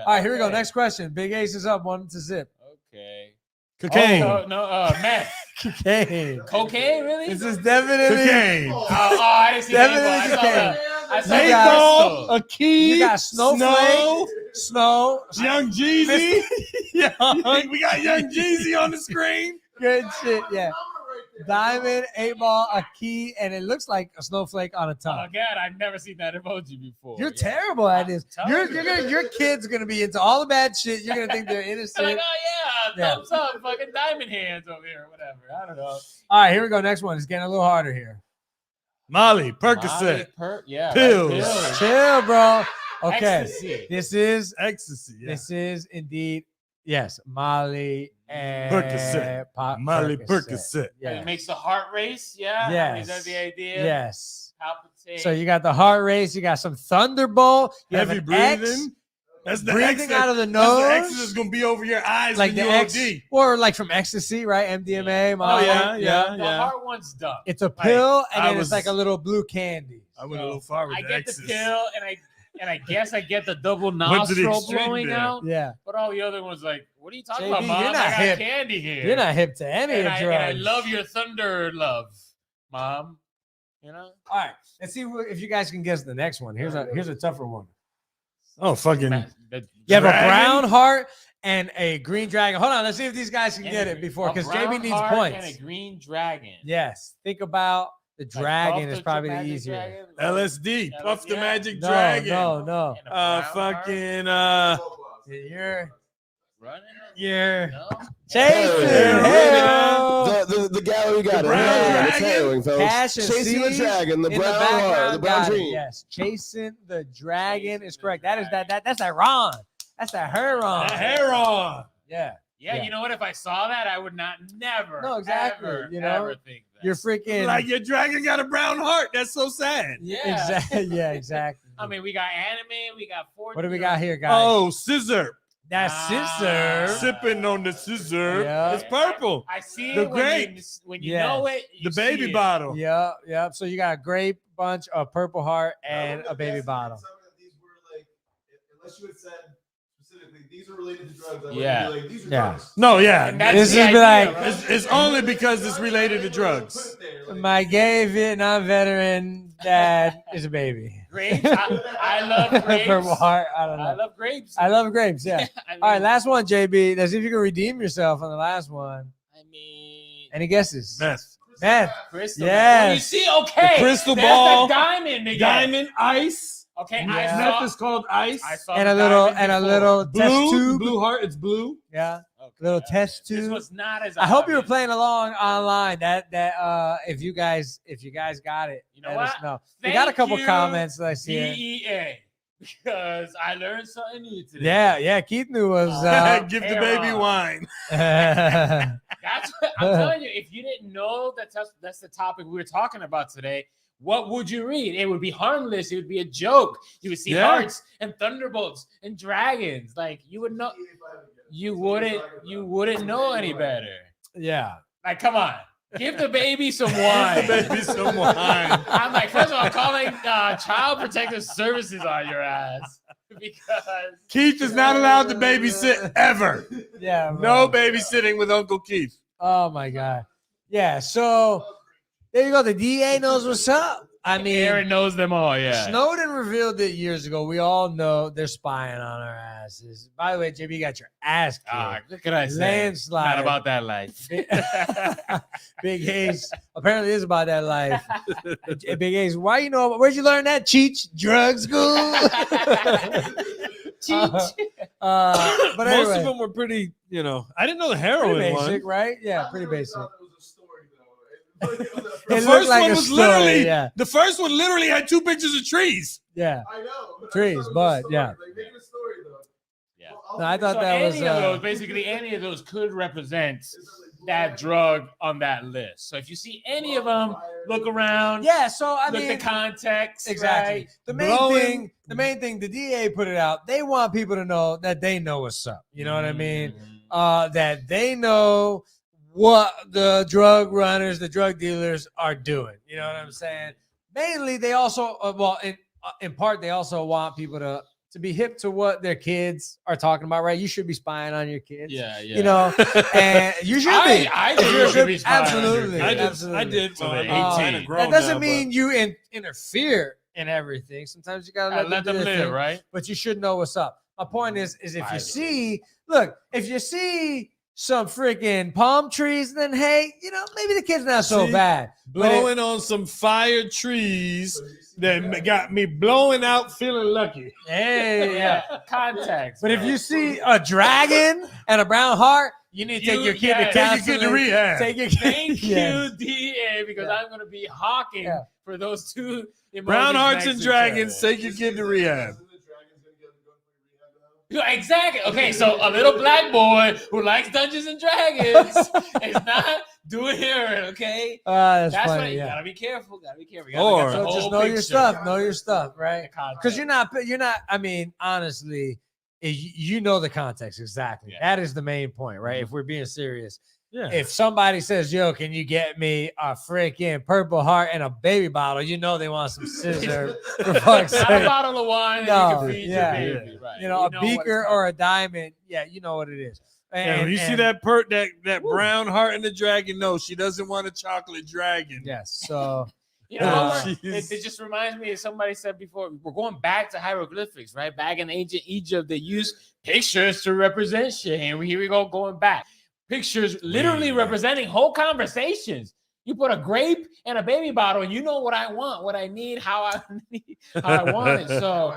Speaker 6: right, here we go. Next question. Big Ace is up 1-0.
Speaker 4: Okay.
Speaker 5: Cocaine.
Speaker 4: Meth.
Speaker 6: Cocaine.
Speaker 4: Cocaine, really?
Speaker 6: This is definitely
Speaker 5: Cocaine.
Speaker 4: I didn't see
Speaker 6: Definitely
Speaker 4: that. I saw
Speaker 6: cocaine.
Speaker 4: that. I saw
Speaker 5: Ball,
Speaker 4: that.
Speaker 5: a key.
Speaker 6: You got Snowflake, Snow,
Speaker 5: Young Jeezy. We got Young Jeezy on the screen.
Speaker 6: good shit. Yeah. Diamond, 8-ball, a key, and it looks like a snowflake on a
Speaker 4: Oh
Speaker 6: tongue.
Speaker 4: God, I've never seen that emoji before.
Speaker 6: You're
Speaker 4: Yeah.
Speaker 6: terrible at this.
Speaker 4: I'm
Speaker 6: Your
Speaker 4: telling you.
Speaker 6: your kid's gonna be into all the bad shit. You're gonna think they're
Speaker 4: They're
Speaker 6: innocent.
Speaker 4: like, oh yeah,
Speaker 6: Yeah.
Speaker 4: thumbs up, fucking diamond hands over here, whatever. I don't know.
Speaker 6: All right, here we go. Next one. It's getting a little harder here.
Speaker 5: Molly, Percocet,
Speaker 4: Pills.
Speaker 5: Pills.
Speaker 6: Chill, bro. Okay.
Speaker 4: Ecstasy.
Speaker 6: This is
Speaker 5: Ecstasy. Yeah.
Speaker 6: this is indeed yes, Molly and
Speaker 5: Percocet. Molly Percocet.
Speaker 6: Yeah.
Speaker 4: It makes the heart race. Yeah.
Speaker 6: Yes.
Speaker 4: Is that the idea?
Speaker 6: Yes.
Speaker 4: Palpitate.
Speaker 6: So you got the heart race, you got some Thunderbolt, you
Speaker 5: Heavy
Speaker 6: have an X,
Speaker 5: breathing. That's the
Speaker 6: breathing
Speaker 5: X
Speaker 6: out of the
Speaker 5: That's the X
Speaker 6: nose.
Speaker 5: that's gonna be over your eyes
Speaker 6: like
Speaker 5: when
Speaker 6: the
Speaker 5: you
Speaker 6: X,
Speaker 5: OD.
Speaker 6: or like from ecstasy, right? MDMA.
Speaker 5: Oh
Speaker 6: Molly.
Speaker 5: yeah.
Speaker 4: the heart one's done.
Speaker 6: It's a pill, and
Speaker 5: I
Speaker 6: then
Speaker 5: was-
Speaker 6: it's like a little blue candy.
Speaker 5: I went a little far with
Speaker 4: I
Speaker 5: the
Speaker 4: get
Speaker 5: X's.
Speaker 4: the pill, and I guess I get the double
Speaker 5: Went to the
Speaker 4: nostril
Speaker 5: extreme
Speaker 4: blowing
Speaker 5: there.
Speaker 4: out.
Speaker 6: Yeah,
Speaker 4: But all the other ones like, what are you talking
Speaker 6: JB,
Speaker 4: about, Mom?
Speaker 6: you're not
Speaker 4: I got
Speaker 6: hip.
Speaker 4: candy here.
Speaker 6: you're not hip to any
Speaker 4: and
Speaker 6: of
Speaker 4: I,
Speaker 6: drugs.
Speaker 4: and I love your thunder love, Mom. You know?
Speaker 6: All right, let's see if you guys can guess the next one. Here's a tougher one.
Speaker 5: Oh fucking!
Speaker 6: You have a
Speaker 5: Dragon?
Speaker 6: brown heart and a green dragon. Hold on, let's see if these guys can
Speaker 4: And
Speaker 6: get
Speaker 4: a
Speaker 6: it before,
Speaker 4: a
Speaker 6: because
Speaker 4: brown
Speaker 6: JB needs
Speaker 4: heart
Speaker 6: points.
Speaker 4: And a green dragon.
Speaker 6: Yes, think about the
Speaker 4: Like
Speaker 6: dragon
Speaker 4: Puff
Speaker 6: is
Speaker 4: the
Speaker 6: probably the
Speaker 4: Magic
Speaker 6: easier.
Speaker 4: Dragon, like-
Speaker 5: LSD, Puff the
Speaker 4: Yeah.
Speaker 5: Magic
Speaker 6: No,
Speaker 5: Dragon.
Speaker 6: no.
Speaker 4: And a brown heart
Speaker 6: You're
Speaker 4: running.
Speaker 6: you're
Speaker 4: No?
Speaker 6: chasing.
Speaker 7: Hey,
Speaker 6: Hey,
Speaker 7: The gallery got it.
Speaker 5: brown
Speaker 7: It's
Speaker 5: dragon?
Speaker 7: harrowing, folks.
Speaker 6: Cash and
Speaker 7: Chasing the
Speaker 6: Seas
Speaker 7: dragon, the
Speaker 6: in
Speaker 7: brown
Speaker 6: background,
Speaker 7: heart, the brown
Speaker 6: got it.
Speaker 7: dream.
Speaker 6: Yes, chasing the dragon
Speaker 4: Chasing
Speaker 6: is
Speaker 4: the
Speaker 6: correct. That is
Speaker 4: dragon.
Speaker 6: that's that Ron. That's that her Ron.
Speaker 5: The hair on.
Speaker 6: Yeah,
Speaker 4: Yeah,
Speaker 6: Yeah.
Speaker 4: you know what? If I saw that, I would never.
Speaker 6: No, exactly,
Speaker 4: Ever,
Speaker 6: you know?
Speaker 4: ever think that.
Speaker 6: you're freaking.
Speaker 5: Like your dragon got a brown heart. That's so sad.
Speaker 6: yeah,
Speaker 4: Yeah.
Speaker 6: exactly. Yeah, exactly.
Speaker 4: I mean, we got anime, we got 40.
Speaker 6: What do we got here, guys?
Speaker 5: Oh, scissor.
Speaker 6: That's scissor.
Speaker 5: Sipping on the scissor.
Speaker 6: Yeah.
Speaker 5: It's purple.
Speaker 4: I see
Speaker 5: The
Speaker 4: it when you,
Speaker 5: grape.
Speaker 4: when you
Speaker 6: Yes.
Speaker 4: know it. You
Speaker 5: The baby
Speaker 4: see it.
Speaker 5: bottle.
Speaker 6: Yep. So you got a grape bunch, a purple heart, and a baby bottle.
Speaker 11: Some of these were like, unless you had said specifically, these are related to drugs. I
Speaker 4: Yeah.
Speaker 11: would be like, these are
Speaker 6: Yeah.
Speaker 11: drugs.
Speaker 5: No, yeah.
Speaker 4: And that's
Speaker 6: This
Speaker 4: the
Speaker 6: is
Speaker 4: idea,
Speaker 6: like-
Speaker 4: right?
Speaker 5: It's only because it's related to drugs.
Speaker 6: My gay Vietnam veteran dad is a baby.
Speaker 4: grapes. I love grapes.
Speaker 6: Purple heart. I don't
Speaker 4: I
Speaker 6: know.
Speaker 4: love grapes.
Speaker 6: I love grapes. Yeah.
Speaker 4: I mean,
Speaker 6: All right, last one, JB. Let's see if you can redeem yourself on the last one.
Speaker 4: I mean,
Speaker 6: Any guesses?
Speaker 5: Meth.
Speaker 6: Meth.
Speaker 4: crystal.
Speaker 6: Yes.
Speaker 4: Well, you see, okay.
Speaker 5: The crystal
Speaker 4: there's
Speaker 5: ball.
Speaker 4: The diamond again.
Speaker 5: Diamond ice.
Speaker 4: Okay,
Speaker 6: Yeah.
Speaker 4: I
Speaker 5: Meth
Speaker 4: saw.
Speaker 5: is called ice.
Speaker 4: I saw
Speaker 6: And
Speaker 4: the
Speaker 6: a little
Speaker 4: diamond before.
Speaker 6: test
Speaker 5: Blue.
Speaker 6: tube.
Speaker 5: Blue heart. It's blue.
Speaker 6: Yeah.
Speaker 4: Okay,
Speaker 6: Little
Speaker 4: all
Speaker 6: test
Speaker 4: This
Speaker 6: tube.
Speaker 4: was not as.
Speaker 6: I hope you were
Speaker 4: obvious.
Speaker 6: playing along online. That if you guys got it,
Speaker 4: You know
Speaker 6: let us
Speaker 4: what?
Speaker 6: know. We got a
Speaker 4: Thank
Speaker 6: couple
Speaker 4: you,
Speaker 6: comments that I see. It.
Speaker 4: DEA, because I learned something new today.
Speaker 6: Yeah. Keith knew was.
Speaker 5: Give the
Speaker 4: Hair
Speaker 5: baby
Speaker 4: on.
Speaker 5: wine.
Speaker 4: That's what I'm telling you. If you didn't know that's the topic we were talking about today, what would you read? It would be harmless. It would be a joke. You would see
Speaker 5: Yeah.
Speaker 4: hearts and thunderbolts and dragons. Like you would know. You wouldn't know any better.
Speaker 6: yeah.
Speaker 4: Like, come on, give the baby some wine.
Speaker 5: Baby, some wine.
Speaker 4: I'm like, first of all, I'm calling Child Protective Services on your ass because
Speaker 5: Keith is not allowed to babysit ever.
Speaker 6: Yeah.
Speaker 5: No
Speaker 6: bro.
Speaker 5: babysitting with Uncle Keith.
Speaker 6: Oh my god. Yeah. So there you go. The DA knows what's up. I mean,
Speaker 4: Aaron knows them all. Yeah.
Speaker 6: Snowden revealed it years ago. We all know they're spying on our asses. By the way, JB, you got your ass kicked.
Speaker 4: What can I say?
Speaker 6: Landslide.
Speaker 4: Not about that life.
Speaker 6: Big Ace apparently is about that life. Big Ace, where'd you learn that? Cheech drug school. But
Speaker 5: Most
Speaker 6: anyway,
Speaker 5: of them were pretty, I didn't know the
Speaker 6: pretty
Speaker 5: heroin
Speaker 6: basic,
Speaker 5: one.
Speaker 6: right? Yeah, pretty basic.
Speaker 5: The
Speaker 6: It
Speaker 5: first
Speaker 6: looked like
Speaker 5: one
Speaker 6: a
Speaker 5: was
Speaker 6: story,
Speaker 5: literally,
Speaker 6: yeah.
Speaker 5: the first one literally had 2 pictures of trees.
Speaker 6: Yeah.
Speaker 11: I know.
Speaker 6: Trees, but, yeah.
Speaker 11: Like, make it a story, though.
Speaker 4: Yeah.
Speaker 6: No, I thought
Speaker 4: So
Speaker 6: that was.
Speaker 4: any of those, basically any of those could represent that drug on that list. So if you see any of them, look around.
Speaker 6: Yeah, so I
Speaker 4: look
Speaker 6: mean,
Speaker 4: at the context.
Speaker 6: exactly.
Speaker 4: Right?
Speaker 6: The main thing, the DA put it out. They want people to know that they know what's up. You know what I mean? That they know what the drug runners, the drug dealers are doing. You know what I'm saying? Mainly, they also, in part, they also want people to to be hip to what their kids are talking about, right? You should be spying on your kids.
Speaker 4: Yeah.
Speaker 6: You know, and you should be.
Speaker 4: I think you should be spying on your
Speaker 6: Absolutely.
Speaker 4: kids.
Speaker 5: I did.
Speaker 4: So
Speaker 5: Well,
Speaker 4: they're
Speaker 5: I'm
Speaker 4: 18.
Speaker 5: kinda grown
Speaker 6: That doesn't
Speaker 5: now,
Speaker 6: mean you interfere in everything. Sometimes you gotta let them
Speaker 4: live,
Speaker 6: thing,
Speaker 4: right?
Speaker 6: But you should know what's up. My point is if you
Speaker 4: Right.
Speaker 6: see, look, if you see some freaking palm trees, then hey, you know, maybe the kid's not so
Speaker 5: See?
Speaker 6: bad. But
Speaker 5: blowing on some fire trees that got me blowing out, feeling lucky.
Speaker 6: hey, yeah.
Speaker 4: Context.
Speaker 6: But if
Speaker 4: bro.
Speaker 6: you see a dragon and a brown heart, you need to take your kid to
Speaker 4: Take
Speaker 6: counseling.
Speaker 5: your kid to rehab.
Speaker 6: Take your
Speaker 4: Thank
Speaker 6: Yes.
Speaker 4: you, DEA, because I'm going to be hawking
Speaker 6: Yeah.
Speaker 4: for those two emojis
Speaker 5: Brown hearts
Speaker 4: next
Speaker 5: and
Speaker 4: to each
Speaker 5: dragons,
Speaker 4: other.
Speaker 5: take your kid to rehab.
Speaker 4: Yeah, exactly. Okay, so a little black boy who likes Dungeons and Dragons is not doing it. Okay,
Speaker 6: That's
Speaker 4: that's
Speaker 6: funny,
Speaker 4: why you
Speaker 6: yeah.
Speaker 4: gotta be careful. Gotta be careful.
Speaker 5: Or-
Speaker 6: So just know your stuff. Know your stuff, right? Because you're not. I mean, honestly, you know the context exactly.
Speaker 4: Yeah.
Speaker 6: That is the main point, right? If we're being serious,
Speaker 5: Yeah.
Speaker 6: if somebody says, "Yo, can you get me a freaking purple heart and a baby bottle?" You know they want some scissor. For fuck's
Speaker 4: Not a
Speaker 6: sake.
Speaker 4: bottle of wine
Speaker 6: No,
Speaker 4: that you can feed
Speaker 6: yeah.
Speaker 4: your baby. Right.
Speaker 6: You know, a
Speaker 4: what it's
Speaker 6: beaker
Speaker 4: called.
Speaker 6: or a diamond. Yeah, you know what it is.
Speaker 5: Yeah, when you see that brown heart in the dragon, no, she doesn't want a chocolate dragon.
Speaker 6: Yes. So
Speaker 4: You know,
Speaker 5: Jeez.
Speaker 4: it just reminds me of somebody said before, we're going back to hieroglyphics, right? Back in ancient Egypt, they used pictures to represent shit. And here we go, going back. Pictures literally representing whole conversations. You put a grape and a baby bottle, and you know what I want, what I need, how I want it. So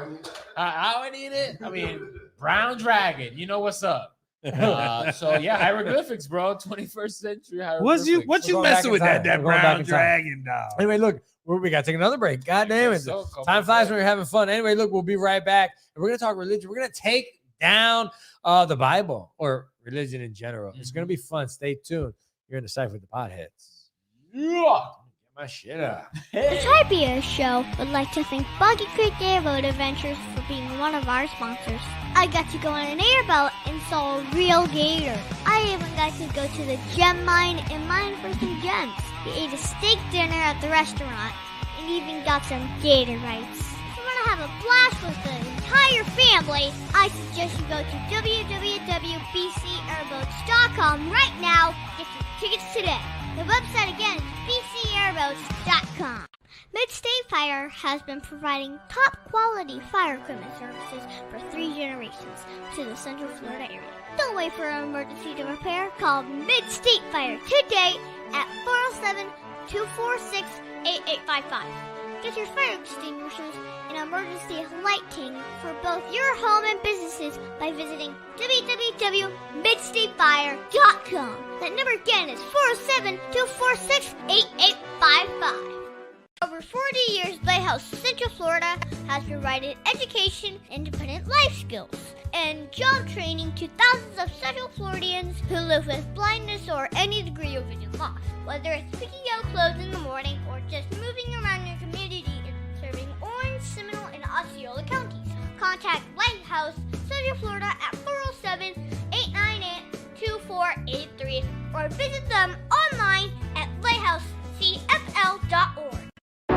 Speaker 4: how I need it. I mean, brown dragon. You know what's up. So yeah, hieroglyphics, bro. 21st century hieroglyphics.
Speaker 5: What you
Speaker 6: going back
Speaker 5: messing
Speaker 6: in
Speaker 5: with
Speaker 6: time.
Speaker 5: that
Speaker 6: We're going back
Speaker 5: brown
Speaker 6: in time.
Speaker 5: dragon dog?
Speaker 6: anyway, look, we got to take another break. God damn it.
Speaker 4: So,
Speaker 6: Time flies when you're having fun. Anyway, look, we'll be right back. And we're going to talk religion. We're going to take down the Bible or religion in general. It's going to be fun. Stay tuned. You're in the Cypher with the Podheads.
Speaker 4: Yeah.
Speaker 6: Get my shit up.
Speaker 8: The Typia Show would like to thank Boggy Creek Airboat Adventures for being one of our sponsors. I got to go on an airboat and saw a real gator. I even got to go to the gem mine and mine for some gems. We ate a steak dinner at the restaurant and even got some gator rights. If you want to have a blast with the entire family, I suggest you go to www.bcairboats.com right now. Get your tickets today. The website again is bcairboats.com. Mid-State Fire has been providing top-quality fire equipment services for 3 generations to the Central Florida area. Don't wait for an emergency to repair. Call Mid-State Fire today at 407-246-8855. Get your fire extinguishers and emergency lighting for both your home and businesses by visiting www.midstatefire.com. That number again is 407-246-8855. Over 40 years, Lighthouse Central Florida has provided education, independent life skills, and job training to thousands of Central Floridians who live with blindness or any degree of vision loss. Whether it's picking out clothes in the morning or just moving around your community and serving Orange, Seminole, and Osceola counties, contact Lighthouse Central Florida at 407-898-2483 or visit them online at lighthousecfl.org.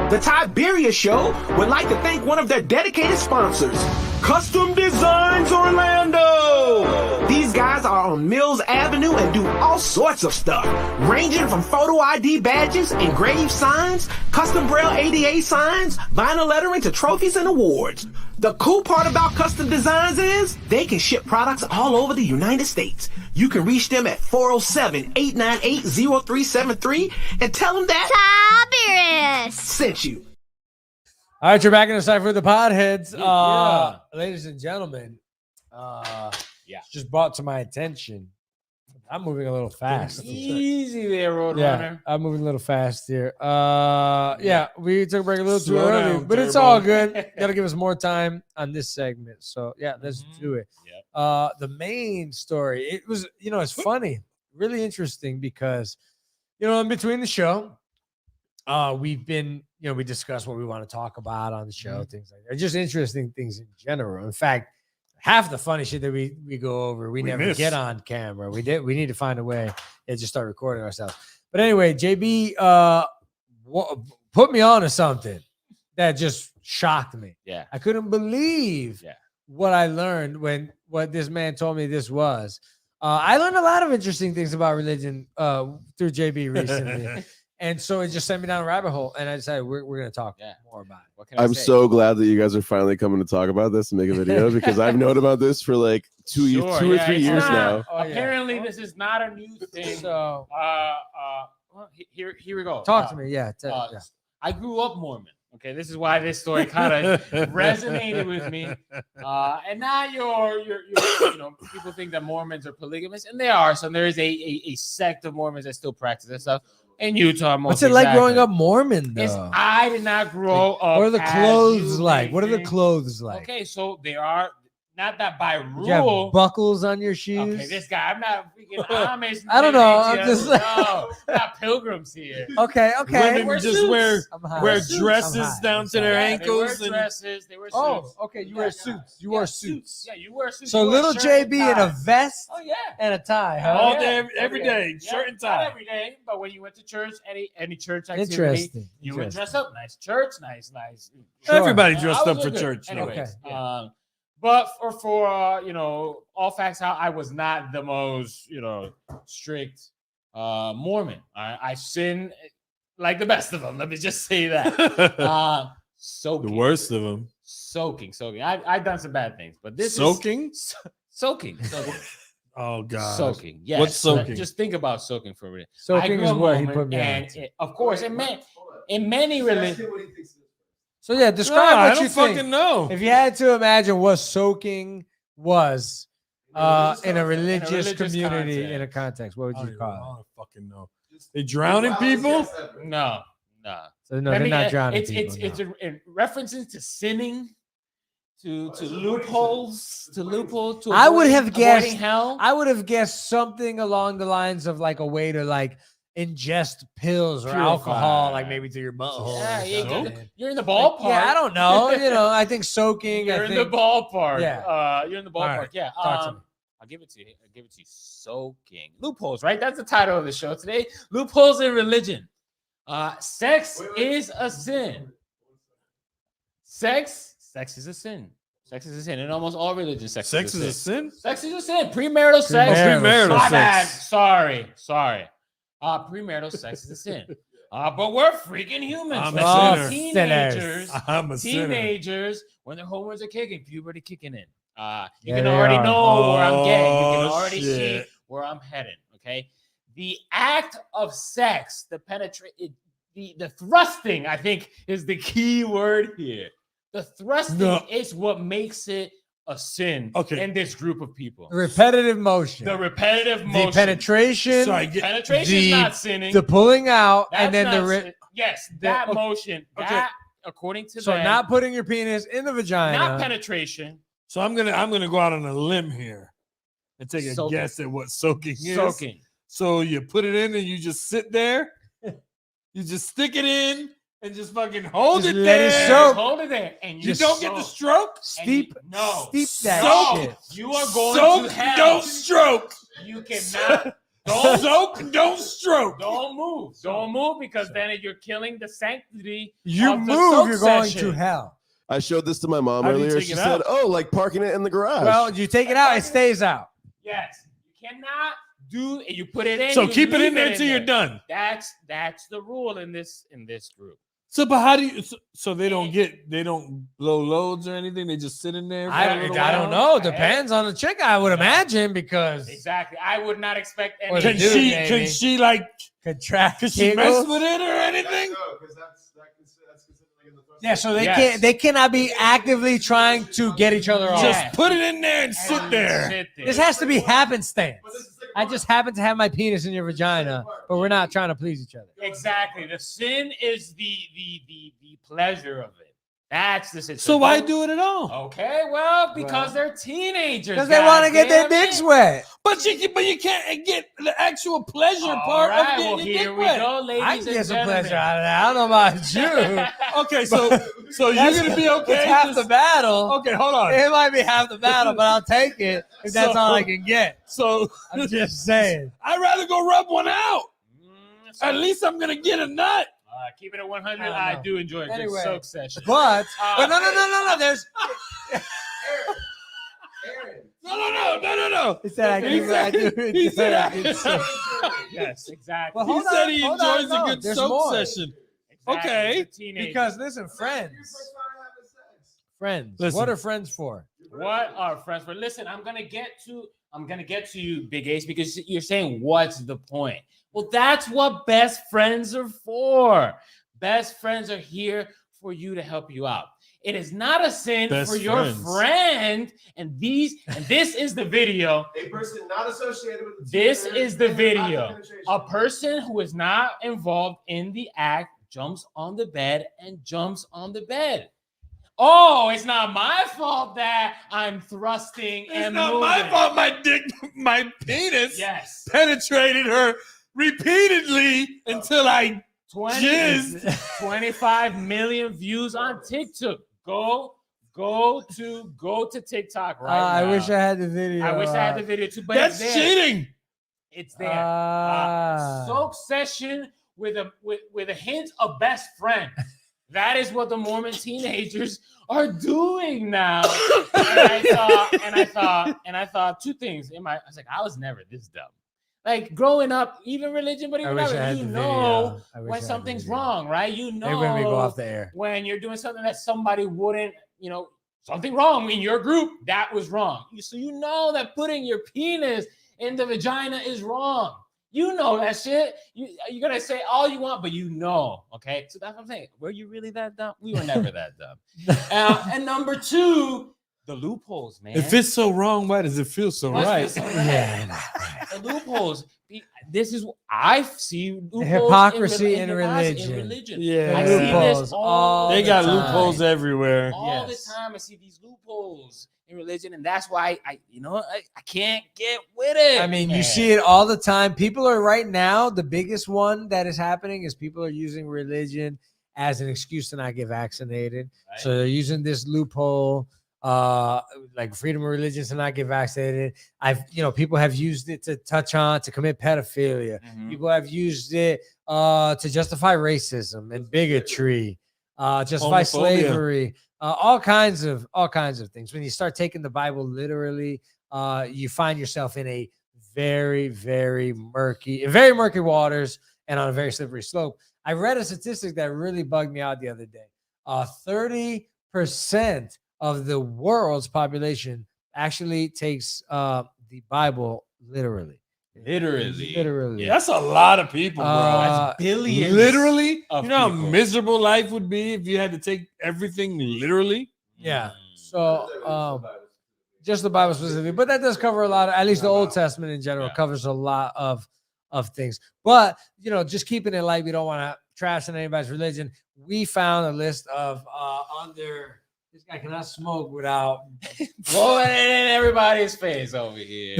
Speaker 9: The Tiberia Show would like to thank one of their dedicated sponsors, Custom Designs Orlando. These guys are on Mills Avenue and do all sorts of stuff, ranging from photo ID badges, engraved signs, custom braille ADA signs, vinyl lettering to trophies and awards. The cool part about Custom Designs is they can ship products all over the United States. You can reach them at 407-898-0373 and tell them that
Speaker 8: Tiberius
Speaker 9: sent you.
Speaker 6: All right, you're back in the Cypher with the Podheads.
Speaker 4: Yeah.
Speaker 6: Ladies and gentlemen,
Speaker 4: Yeah.
Speaker 6: it's just brought to my attention. I'm moving a little fast.
Speaker 4: Easy there, Roadrunner.
Speaker 6: Yeah, I'm moving a little fast here. Yeah, we took a break a little too
Speaker 5: Slow
Speaker 6: early,
Speaker 5: down,
Speaker 6: but it's
Speaker 5: Turbo.
Speaker 6: all good. Got to give us more time on this segment. So yeah, let's do it.
Speaker 4: Yep.
Speaker 6: The main story, it was, it's funny, really interesting because, in between the show, we've been, we discuss what we want to talk about on the show, things like that, just interesting things in general. In fact, half the funny shit that we go over, we never
Speaker 5: miss.
Speaker 6: get on camera. We need to find a way and just start recording ourselves. But anyway, JB put me on to something that just shocked me.
Speaker 4: Yeah.
Speaker 6: I couldn't believe what I learned what this man told me this was. I learned a lot of interesting things about religion through JB recently. And so it just sent me down a rabbit hole. And I decided we're going to talk more about it.
Speaker 4: What can I
Speaker 7: I'm
Speaker 4: say?
Speaker 7: so glad that you guys are finally coming to talk about this and make a video because I've known about this for like two or 3
Speaker 4: it's
Speaker 7: years
Speaker 4: not-
Speaker 7: now.
Speaker 4: Apparently, this is not a new thing.
Speaker 6: So
Speaker 4: Well, here we go.
Speaker 6: talk to me. Yeah.
Speaker 4: I grew up Mormon. Okay, this is why this story kind of resonated with me. And now you know, people think that Mormons are polygamous, and they are. So there is a sect of Mormons that still practice that stuff. In Utah, most
Speaker 6: What's it like growing up Mormon, though?
Speaker 4: I did not grow up.
Speaker 6: What are the
Speaker 4: as
Speaker 6: clothes
Speaker 4: you
Speaker 6: like?
Speaker 4: may
Speaker 6: What are the
Speaker 4: think.
Speaker 6: clothes like?
Speaker 4: Okay, so they are not that by
Speaker 6: Do you have
Speaker 4: rule.
Speaker 6: buckles on your shoes?
Speaker 4: Okay, this guy, I'm not freaking Amish.
Speaker 6: I don't know, I'm just
Speaker 4: no, not pilgrims here.
Speaker 6: Okay.
Speaker 5: Women
Speaker 4: wear
Speaker 5: just
Speaker 4: suits.
Speaker 5: wear dresses down to their
Speaker 4: Yeah, they wear
Speaker 5: ankles. And
Speaker 4: dresses. They wear suits.
Speaker 6: Oh, okay. You wear suits. You wear suits.
Speaker 4: Yeah, you wear suits.
Speaker 6: So
Speaker 4: You wear
Speaker 6: little
Speaker 4: shirt and
Speaker 6: JB in
Speaker 4: tie.
Speaker 6: a vest
Speaker 4: Oh yeah.
Speaker 6: and a tie, huh?
Speaker 5: all
Speaker 4: yeah.
Speaker 5: day, every day,
Speaker 4: Yeah,
Speaker 5: shirt and
Speaker 4: not
Speaker 5: tie.
Speaker 4: every day, but when you went to church, any church activity,
Speaker 6: Interesting.
Speaker 4: you would dress up. Nice church, nice.
Speaker 6: Sure.
Speaker 5: Everybody
Speaker 4: I
Speaker 5: dressed
Speaker 4: was
Speaker 5: up for
Speaker 4: good.
Speaker 5: church.
Speaker 4: Anyways,
Speaker 6: Okay.
Speaker 4: but for you know, all facts out, I was not the most strict Mormon. I sin like the best of them. Let me just say that. Soaking.
Speaker 5: The worst of them.
Speaker 4: Soaking. I've done some bad things, but this
Speaker 5: Soaking?
Speaker 4: is soaking.
Speaker 5: Oh God.
Speaker 4: Soaking. Yes.
Speaker 5: What's soaking?
Speaker 4: Just think about soaking for a minute.
Speaker 6: Soaking is what he
Speaker 4: Mormon,
Speaker 6: put me on.
Speaker 4: and of course, in many religions.
Speaker 6: So yeah, describe
Speaker 5: No, I
Speaker 6: what
Speaker 5: don't
Speaker 6: you think.
Speaker 5: fucking know.
Speaker 6: If you had to imagine what soaking was in a religious community
Speaker 4: context.
Speaker 6: in a context, what would you
Speaker 5: I
Speaker 6: call
Speaker 5: don't fucking know. They drowning people?
Speaker 4: No.
Speaker 6: it? So no, they're not drowning
Speaker 4: It's
Speaker 6: people.
Speaker 4: it's in references to sinning, to loopholes, to
Speaker 6: I would have
Speaker 4: avoiding
Speaker 6: guessed
Speaker 4: hell.
Speaker 6: I would have guessed something along the lines of like a way to like ingest pills or
Speaker 4: Purify.
Speaker 6: alcohol, like maybe through your butthole.
Speaker 4: Yeah,
Speaker 6: or something.
Speaker 4: you're in the
Speaker 6: Like,
Speaker 4: ballpark.
Speaker 6: yeah, I don't know. I think soaking.
Speaker 4: You're
Speaker 6: I
Speaker 4: in
Speaker 6: think,
Speaker 4: the ballpark.
Speaker 6: Yeah.
Speaker 4: You're in the ballpark.
Speaker 6: right.
Speaker 4: Yeah.
Speaker 6: Talk to me.
Speaker 4: I'll give it to you. Soaking. Loopholes, right? That's the title of the show today. Loopholes in religion. Sex is a sin. Sex is a sin. Sex is a sin. In almost all religions, sex
Speaker 5: Sex
Speaker 4: is
Speaker 5: is a sin?
Speaker 4: Sex is a sin. Premarital sex.
Speaker 5: Premarital
Speaker 4: My bad.
Speaker 5: sex.
Speaker 4: Sorry. Premarital sex is a sin. But we're freaking humans.
Speaker 5: I'm
Speaker 4: We're
Speaker 5: a sinner.
Speaker 4: teenagers.
Speaker 5: I'm a sinner.
Speaker 4: Teenagers, when their hormones are kicking, puberty kicking in. You
Speaker 6: Yeah,
Speaker 4: can
Speaker 6: they
Speaker 4: already
Speaker 6: are.
Speaker 4: know where I'm getting. You can
Speaker 5: Oh,
Speaker 4: already see
Speaker 5: shit.
Speaker 4: where I'm heading. Okay. The act of sex, the thrusting, I think, is the key word here. The thrusting
Speaker 5: No.
Speaker 4: is what makes it a sin in this group of people.
Speaker 6: The repetitive motion.
Speaker 4: The repetitive
Speaker 6: The
Speaker 4: motion.
Speaker 6: penetration.
Speaker 4: Penetration is not sinning.
Speaker 6: The pulling out,
Speaker 4: That's
Speaker 6: and then
Speaker 4: not
Speaker 6: the
Speaker 4: sin. Yes, that motion. That, according to
Speaker 6: So
Speaker 4: them,
Speaker 6: not putting your penis in the vagina.
Speaker 4: not penetration.
Speaker 5: So I'm gonna go out on a limb here and take a
Speaker 4: Soaking.
Speaker 5: guess at what soaking is.
Speaker 4: Soaking.
Speaker 5: So you put it in and you just sit there. You just stick it in and just fucking hold
Speaker 6: Just
Speaker 5: it
Speaker 6: let it
Speaker 5: there.
Speaker 6: soak.
Speaker 4: Hold it there, and
Speaker 5: You don't get the stroke.
Speaker 6: Steep that
Speaker 5: Soak.
Speaker 6: shit.
Speaker 4: You are going
Speaker 5: Soak,
Speaker 4: to hell.
Speaker 5: don't stroke.
Speaker 4: You cannot. Don't
Speaker 5: Soak, don't stroke.
Speaker 4: Don't move. Don't move because then you're killing the sanctity.
Speaker 6: You
Speaker 4: of the
Speaker 6: move,
Speaker 4: soak
Speaker 6: you're going
Speaker 4: session.
Speaker 6: to hell.
Speaker 7: I showed this to my mom
Speaker 5: How do you
Speaker 7: earlier.
Speaker 5: take
Speaker 7: She
Speaker 5: it
Speaker 7: said,
Speaker 5: out?
Speaker 7: "Oh, like parking it in the garage."
Speaker 6: Well, you take it out, it stays out.
Speaker 4: Yes, you cannot do. You put it in.
Speaker 5: So
Speaker 4: you
Speaker 5: keep it
Speaker 4: leave
Speaker 5: in there until you're done.
Speaker 4: That's the rule in this group.
Speaker 5: So, but how do you? So they don't blow loads or anything. They just sit in there. for a
Speaker 6: I
Speaker 5: little
Speaker 6: don't
Speaker 5: while?
Speaker 6: know. Depends on the chick, I would imagine, because
Speaker 4: Exactly. I would not expect
Speaker 6: Or
Speaker 4: any.
Speaker 6: the dude, maybe.
Speaker 5: Can she like?
Speaker 6: contract.
Speaker 5: Could she mess with it or anything?
Speaker 11: No, because that's considered like in the first.
Speaker 6: Yeah, so
Speaker 4: Yes.
Speaker 6: they cannot be actively trying to get each other off.
Speaker 5: Just put it in there and sit there.
Speaker 4: Sit there.
Speaker 6: This has to be happenstance.
Speaker 11: But this is the
Speaker 6: I just happen to have my penis in your vagina, but we're not trying to please each other.
Speaker 4: Exactly. The sin is the pleasure of it. That's the sin.
Speaker 5: So why do it at all?
Speaker 4: Okay, well, because they're teenagers.
Speaker 6: Because they want to get their
Speaker 4: goddamn
Speaker 6: dicks
Speaker 4: it.
Speaker 6: wet.
Speaker 5: But you can't get the actual pleasure
Speaker 4: All
Speaker 5: part
Speaker 4: right,
Speaker 5: of
Speaker 4: well,
Speaker 5: getting your
Speaker 4: here
Speaker 5: dick
Speaker 4: we
Speaker 5: wet.
Speaker 4: go, ladies
Speaker 6: I can
Speaker 4: and
Speaker 6: get some
Speaker 4: gentlemen.
Speaker 6: pleasure out of that. I don't know about you.
Speaker 5: Okay, so you're gonna be okay.
Speaker 6: It's half
Speaker 5: Just-
Speaker 6: the battle.
Speaker 5: Okay, hold on.
Speaker 6: It might be half the battle, but I'll take it if that's
Speaker 5: So-
Speaker 6: all I can get.
Speaker 5: So
Speaker 6: I'm just saying.
Speaker 5: I'd rather go rub one out.
Speaker 4: So,
Speaker 5: At least I'm gonna get a nut.
Speaker 4: keeping it 100,
Speaker 6: I don't
Speaker 4: I
Speaker 6: know.
Speaker 4: do enjoy a
Speaker 6: Anyway.
Speaker 4: good soak session.
Speaker 6: But no. There's
Speaker 5: No.
Speaker 6: He said I do. I do.
Speaker 5: He said I
Speaker 6: do.
Speaker 4: Yes, exactly.
Speaker 6: Well,
Speaker 5: He
Speaker 6: hold
Speaker 5: said
Speaker 6: on,
Speaker 5: he
Speaker 6: hold on,
Speaker 5: enjoys
Speaker 6: no,
Speaker 5: a good
Speaker 6: there's
Speaker 5: soak
Speaker 6: more.
Speaker 5: session.
Speaker 4: Exactly.
Speaker 5: Okay.
Speaker 4: It's a teenager.
Speaker 6: Because listen, friends.
Speaker 5: Listen.
Speaker 6: What are friends for?
Speaker 4: What are friends for? Listen, I'm gonna get to you, Big Ace, because you're saying what's the point? Well, that's what best friends are for. Best friends are here for you to help you out. It is not a sin
Speaker 5: Best
Speaker 4: for your
Speaker 5: friends.
Speaker 4: friend, and this is the video.
Speaker 11: A person not associated with the
Speaker 4: This
Speaker 11: team
Speaker 4: is the
Speaker 11: and not the
Speaker 4: video.
Speaker 11: penetration.
Speaker 4: A person who is not involved in the act jumps on the bed and jumps on the bed. Oh, it's not my fault that I'm thrusting
Speaker 5: It's
Speaker 4: and
Speaker 5: not
Speaker 4: moving.
Speaker 5: my fault. My penis
Speaker 4: Yes.
Speaker 5: penetrated her repeatedly until I
Speaker 4: 25 million views on TikTok. Go to TikTok right now.
Speaker 6: I wish I had the video.
Speaker 4: I wish I had the video too, but
Speaker 5: That's
Speaker 4: it's there.
Speaker 5: cheating.
Speaker 4: It's there. Soak session with a hint of best friend. That is what the Mormon teenagers are doing now. And I thought two things. I was like, I was never this dumb. Like growing up, even religion, but even whatever, you know when something's wrong, right? You know
Speaker 6: Maybe when we go off the air.
Speaker 4: when you're doing something that somebody wouldn't, something wrong in your group, that was wrong. So you know that putting your penis in the vagina is wrong. You know that shit. You're going to say all you want, but you know, okay? So that's what I'm saying. Were you really that dumb? We were never that dumb. And number two, the loopholes, man.
Speaker 5: If it's so wrong, why does it feel so right?
Speaker 6: Yeah.
Speaker 4: The loopholes. This is, I see loopholes
Speaker 6: hypocrisy in
Speaker 4: in
Speaker 6: religion.
Speaker 4: religion.
Speaker 5: Yeah.
Speaker 4: I see
Speaker 6: Loopholes
Speaker 4: this all
Speaker 5: They
Speaker 4: the
Speaker 5: got
Speaker 4: time.
Speaker 5: loopholes everywhere.
Speaker 4: All
Speaker 6: Yes.
Speaker 4: the time I see these loopholes in religion, and that's why I can't get with it.
Speaker 6: I mean,
Speaker 4: man.
Speaker 6: you see it all the time. People are right now, the biggest one that is happening is people are using religion as an excuse to not get vaccinated.
Speaker 4: Right.
Speaker 6: So they're using this loophole, like freedom of religion to not get vaccinated. People have used it to commit pedophilia.
Speaker 4: Mhm.
Speaker 6: People have used it to justify racism and bigotry, justify
Speaker 5: Homophobia.
Speaker 6: slavery, all kinds of things. When you start taking the Bible literally, you find yourself in a very, very murky waters and on a very slippery slope. I read a statistic that really bugged me out the other day. 30% of the world's population actually takes the Bible literally.
Speaker 4: Literally.
Speaker 5: That's a lot of people, bro.
Speaker 4: That's billions.
Speaker 5: Literally,
Speaker 4: of
Speaker 5: you know how
Speaker 4: people.
Speaker 5: miserable life would be if you had to take everything literally.
Speaker 6: Yeah. So just the Bible specifically, but that does cover a lot of, at least the Old Testament in general covers a lot of things. But just keeping it light, we don't want to trash on anybody's religion. We found a list of under this guy cannot smoke without
Speaker 4: blowing it in everybody's face over here.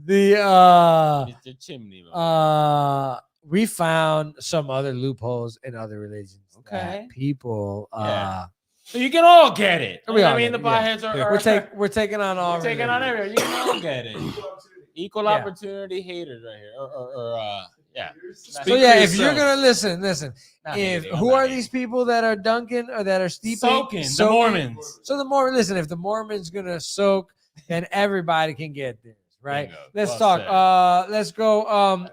Speaker 6: the
Speaker 4: Mr. Chimney.
Speaker 6: we found some other loopholes in other religions.
Speaker 4: Okay.
Speaker 6: that people
Speaker 4: Yeah. So you can all get it.
Speaker 6: We all
Speaker 4: I mean,
Speaker 6: get
Speaker 4: the
Speaker 6: it, yeah.
Speaker 4: Podheads are
Speaker 6: we're taking on all
Speaker 4: taking on
Speaker 6: religions.
Speaker 4: everyone. You can all get it. Equal
Speaker 6: Yeah.
Speaker 4: opportunity haters right here. Yeah.
Speaker 6: So yeah, if you're gonna listen,
Speaker 4: Not
Speaker 6: if
Speaker 4: hating, I'm
Speaker 6: who
Speaker 4: not
Speaker 6: are
Speaker 4: hating.
Speaker 6: these people that are dunking or that are steeping?
Speaker 4: Soaking, the Mormons.
Speaker 6: So the Mormon, listen, if the Mormon's gonna soak, then everybody can get this, right?
Speaker 4: Bingo.
Speaker 6: Let's
Speaker 4: Well
Speaker 6: talk.
Speaker 4: said.
Speaker 6: Let's go.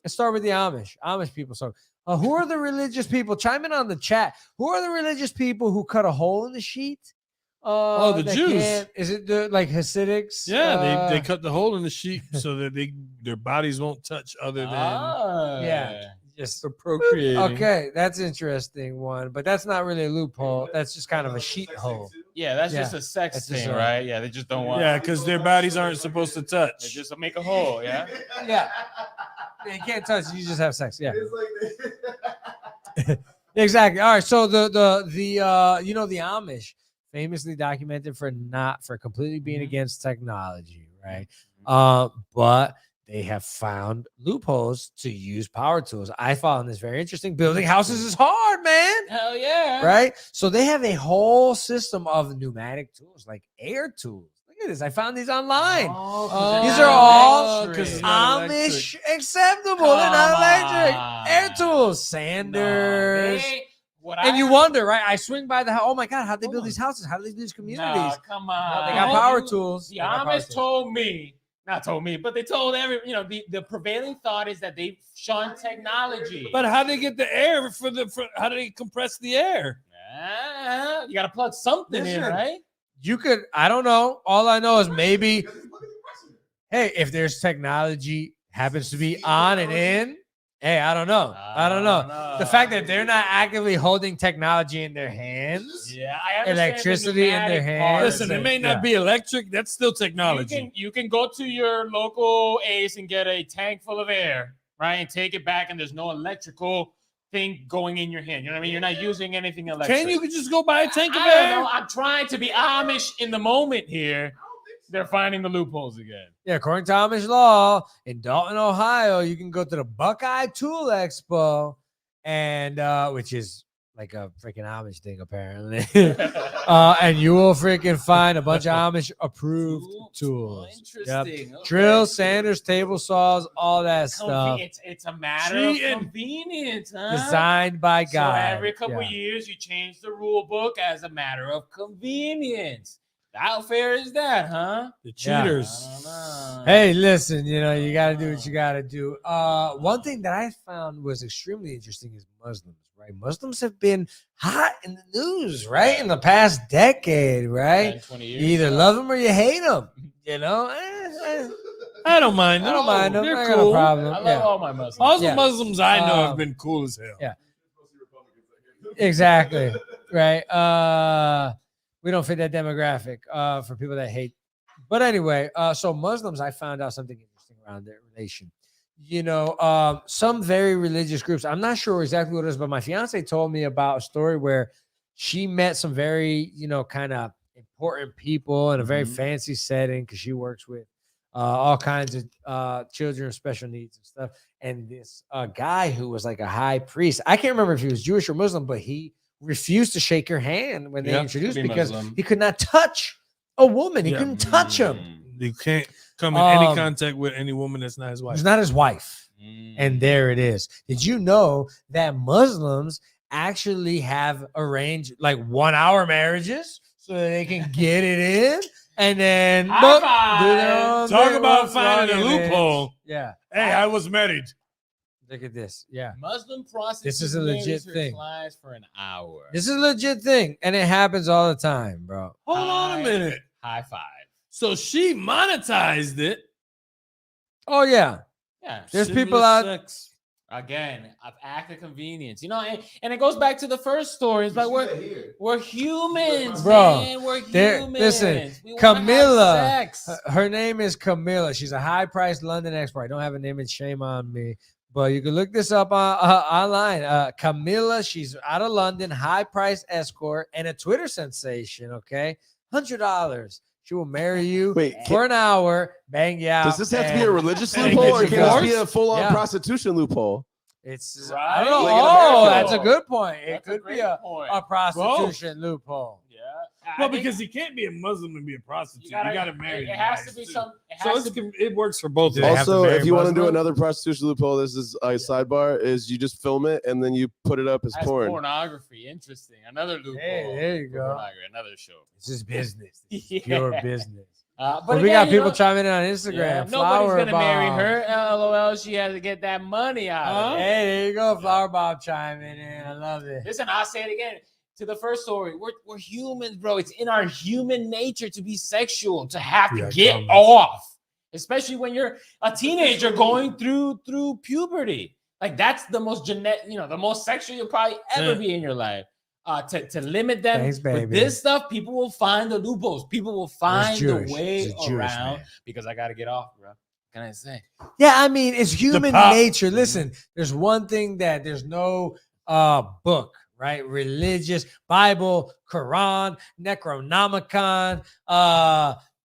Speaker 6: Let's start with the Amish. Amish people soak. Who are the religious people? Chime in on the chat. Who are the religious people who cut a hole in the sheet?
Speaker 5: The
Speaker 6: that
Speaker 5: Jews.
Speaker 6: Is it the Hasidics?
Speaker 5: Yeah, they cut the hole in the sheet so that their bodies won't touch other than
Speaker 6: Yeah. Just
Speaker 5: for procreating.
Speaker 6: okay, that's interesting one, but that's not really a loophole. That's just kind of a sheet hole.
Speaker 4: Yeah, that's
Speaker 6: Yeah.
Speaker 4: just a sex
Speaker 6: That's just
Speaker 4: thing,
Speaker 6: a-
Speaker 4: right? Yeah, they just don't want.
Speaker 5: Yeah, because their bodies aren't supposed to
Speaker 4: They
Speaker 5: touch.
Speaker 4: just make a hole. Yeah.
Speaker 6: Yeah, you can't touch. You just have sex. Yeah,
Speaker 11: It's like
Speaker 6: exactly. All right. So the Amish famously documented for completely being against technology, right? But they have found loopholes to use power tools. I found this very interesting. Building houses is hard, man.
Speaker 4: Hell yeah.
Speaker 6: Right? So they have a whole system of pneumatic tools, like air tools. Look at this. I found these online. These are all Amish acceptable. They're not electric. Air tools, sanders. And you wonder, right? I swing by the house. Oh my God, how'd they build these houses? How do they do these communities?
Speaker 4: Nah, come on.
Speaker 6: They got power tools.
Speaker 4: The Amish told me, not told me, but they told the prevailing thought is that they shun technology.
Speaker 5: But how do they get the air how do they compress the air?
Speaker 4: You got to plug something in, right?
Speaker 6: You could, I don't know. All I know is maybe, hey, if there's technology happens to be on and in, hey, I don't know. The fact that they're not actively holding technology in their hands,
Speaker 4: I understand
Speaker 6: electricity in their hands.
Speaker 5: Listen, it may not be electric. That's still technology.
Speaker 4: You can go to your local Ace and get a tank full of air, right, and take it back, and there's no electrical thing going in your hand. You know what I mean? You're not using anything electric.
Speaker 5: Can you just go buy a tank of
Speaker 4: I
Speaker 5: air?
Speaker 4: don't know. I'm trying to be Amish in the moment here. They're finding the loopholes again.
Speaker 6: Yeah, according to Amish law, in Dalton, Ohio, you can go to the Buckeye Tool Expo, and which is like a freaking Amish thing, apparently. And you will freaking find a bunch of Amish approved tools.
Speaker 4: Interesting.
Speaker 6: Yep. Drills, sanders, table saws, all that stuff.
Speaker 4: It's a matter of convenience, huh?
Speaker 6: Designed by God.
Speaker 4: So every couple years, you change the rule book as a matter of convenience. How fair is that, huh?
Speaker 5: The cheaters.
Speaker 4: I don't know.
Speaker 6: Hey, listen, you got to do what you got to do. One thing that I found was extremely interesting is Muslims, right? Muslims have been hot in the news, right? In the past decade, right?
Speaker 4: 10, 20 years,
Speaker 6: You either love them or you hate them,
Speaker 5: I don't mind them.
Speaker 6: I don't mind them.
Speaker 5: They're
Speaker 6: I
Speaker 5: cool.
Speaker 6: got no problem.
Speaker 4: I love all my Muslims.
Speaker 5: All the Muslims I know have been cool as hell.
Speaker 6: Yeah. Exactly. Right. We don't fit that demographic for people that hate. But anyway, so Muslims, I found out something interesting around their relation. Some very religious groups, I'm not sure exactly what it is, but my fiance told me about a story where she met some very, kind of important people in a very fancy setting because she works with all kinds of children with special needs and stuff. And this guy who was like a high priest, I can't remember if he was Jewish or Muslim, but he refused to shake her hand when they introduced because he could not touch a woman. He couldn't touch him.
Speaker 5: You can't come in any contact with any woman that's not his wife.
Speaker 6: It's not his wife. And there it is. Did you know that Muslims actually have arranged like 1 hour marriages so that they can get it in? And then
Speaker 5: talk about finding a loophole.
Speaker 6: Yeah.
Speaker 5: Hey, I was married.
Speaker 6: Look at this. Yeah.
Speaker 4: Muslim prostitutes.
Speaker 6: This is a legit thing.
Speaker 4: For an hour.
Speaker 6: This is a legit thing. And it happens all the time, bro.
Speaker 5: Hold on a minute.
Speaker 4: High five.
Speaker 5: So she monetized it.
Speaker 6: Oh, yeah.
Speaker 4: Yeah.
Speaker 6: There's people out.
Speaker 5: Sex.
Speaker 4: Again, of act of convenience. And it goes back to the first story. It's like we're humans,
Speaker 6: bro.
Speaker 4: Man. We're humans.
Speaker 6: Listen, Camilla. Her name is Camilla. She's a high-priced London expert. I don't have a name and shame on me. But you can look this up online. Camilla, she's out of London, high-priced escort, and a Twitter sensation, okay? $100. She will marry you for an hour, bang you out.
Speaker 7: Does this have to be a religious loophole or can this be a full-on prostitution loophole?
Speaker 6: It's I don't know. That's a good point. It could be a prostitution loophole.
Speaker 4: Yeah.
Speaker 5: Well, because you can't be a Muslim and be a prostitute. You got to marry.
Speaker 4: It has to be some.
Speaker 5: It works for both.
Speaker 7: Also, if you want to do another prostitution loophole, this is a sidebar: is you just film it and then you put it up as porn.
Speaker 4: Pornography. Interesting. Another loophole.
Speaker 6: Hey, there you go.
Speaker 4: Another show.
Speaker 6: This is business. This is pure business.
Speaker 4: But
Speaker 6: we got people chiming in on Instagram.
Speaker 4: Nobody's gonna marry her. LOL. She has to get that money out.
Speaker 6: Hey, there you go. Flower Bob chiming in. I love it.
Speaker 4: Listen, I'll say it again. To the first story, we're humans, bro. It's in our human nature to be sexual, to have to get off, especially when you're a teenager going through puberty. Like that's the most the most sexual you'll probably ever be in your life. To limit them.
Speaker 6: Thanks, baby.
Speaker 4: With this stuff, people will find the loopholes. People will find the way around because I got to get off, bro. What can I say?
Speaker 6: Yeah, I mean, it's human nature. Listen, there's one thing that there's no book, right? Religious, Bible, Quran, Necronomicon.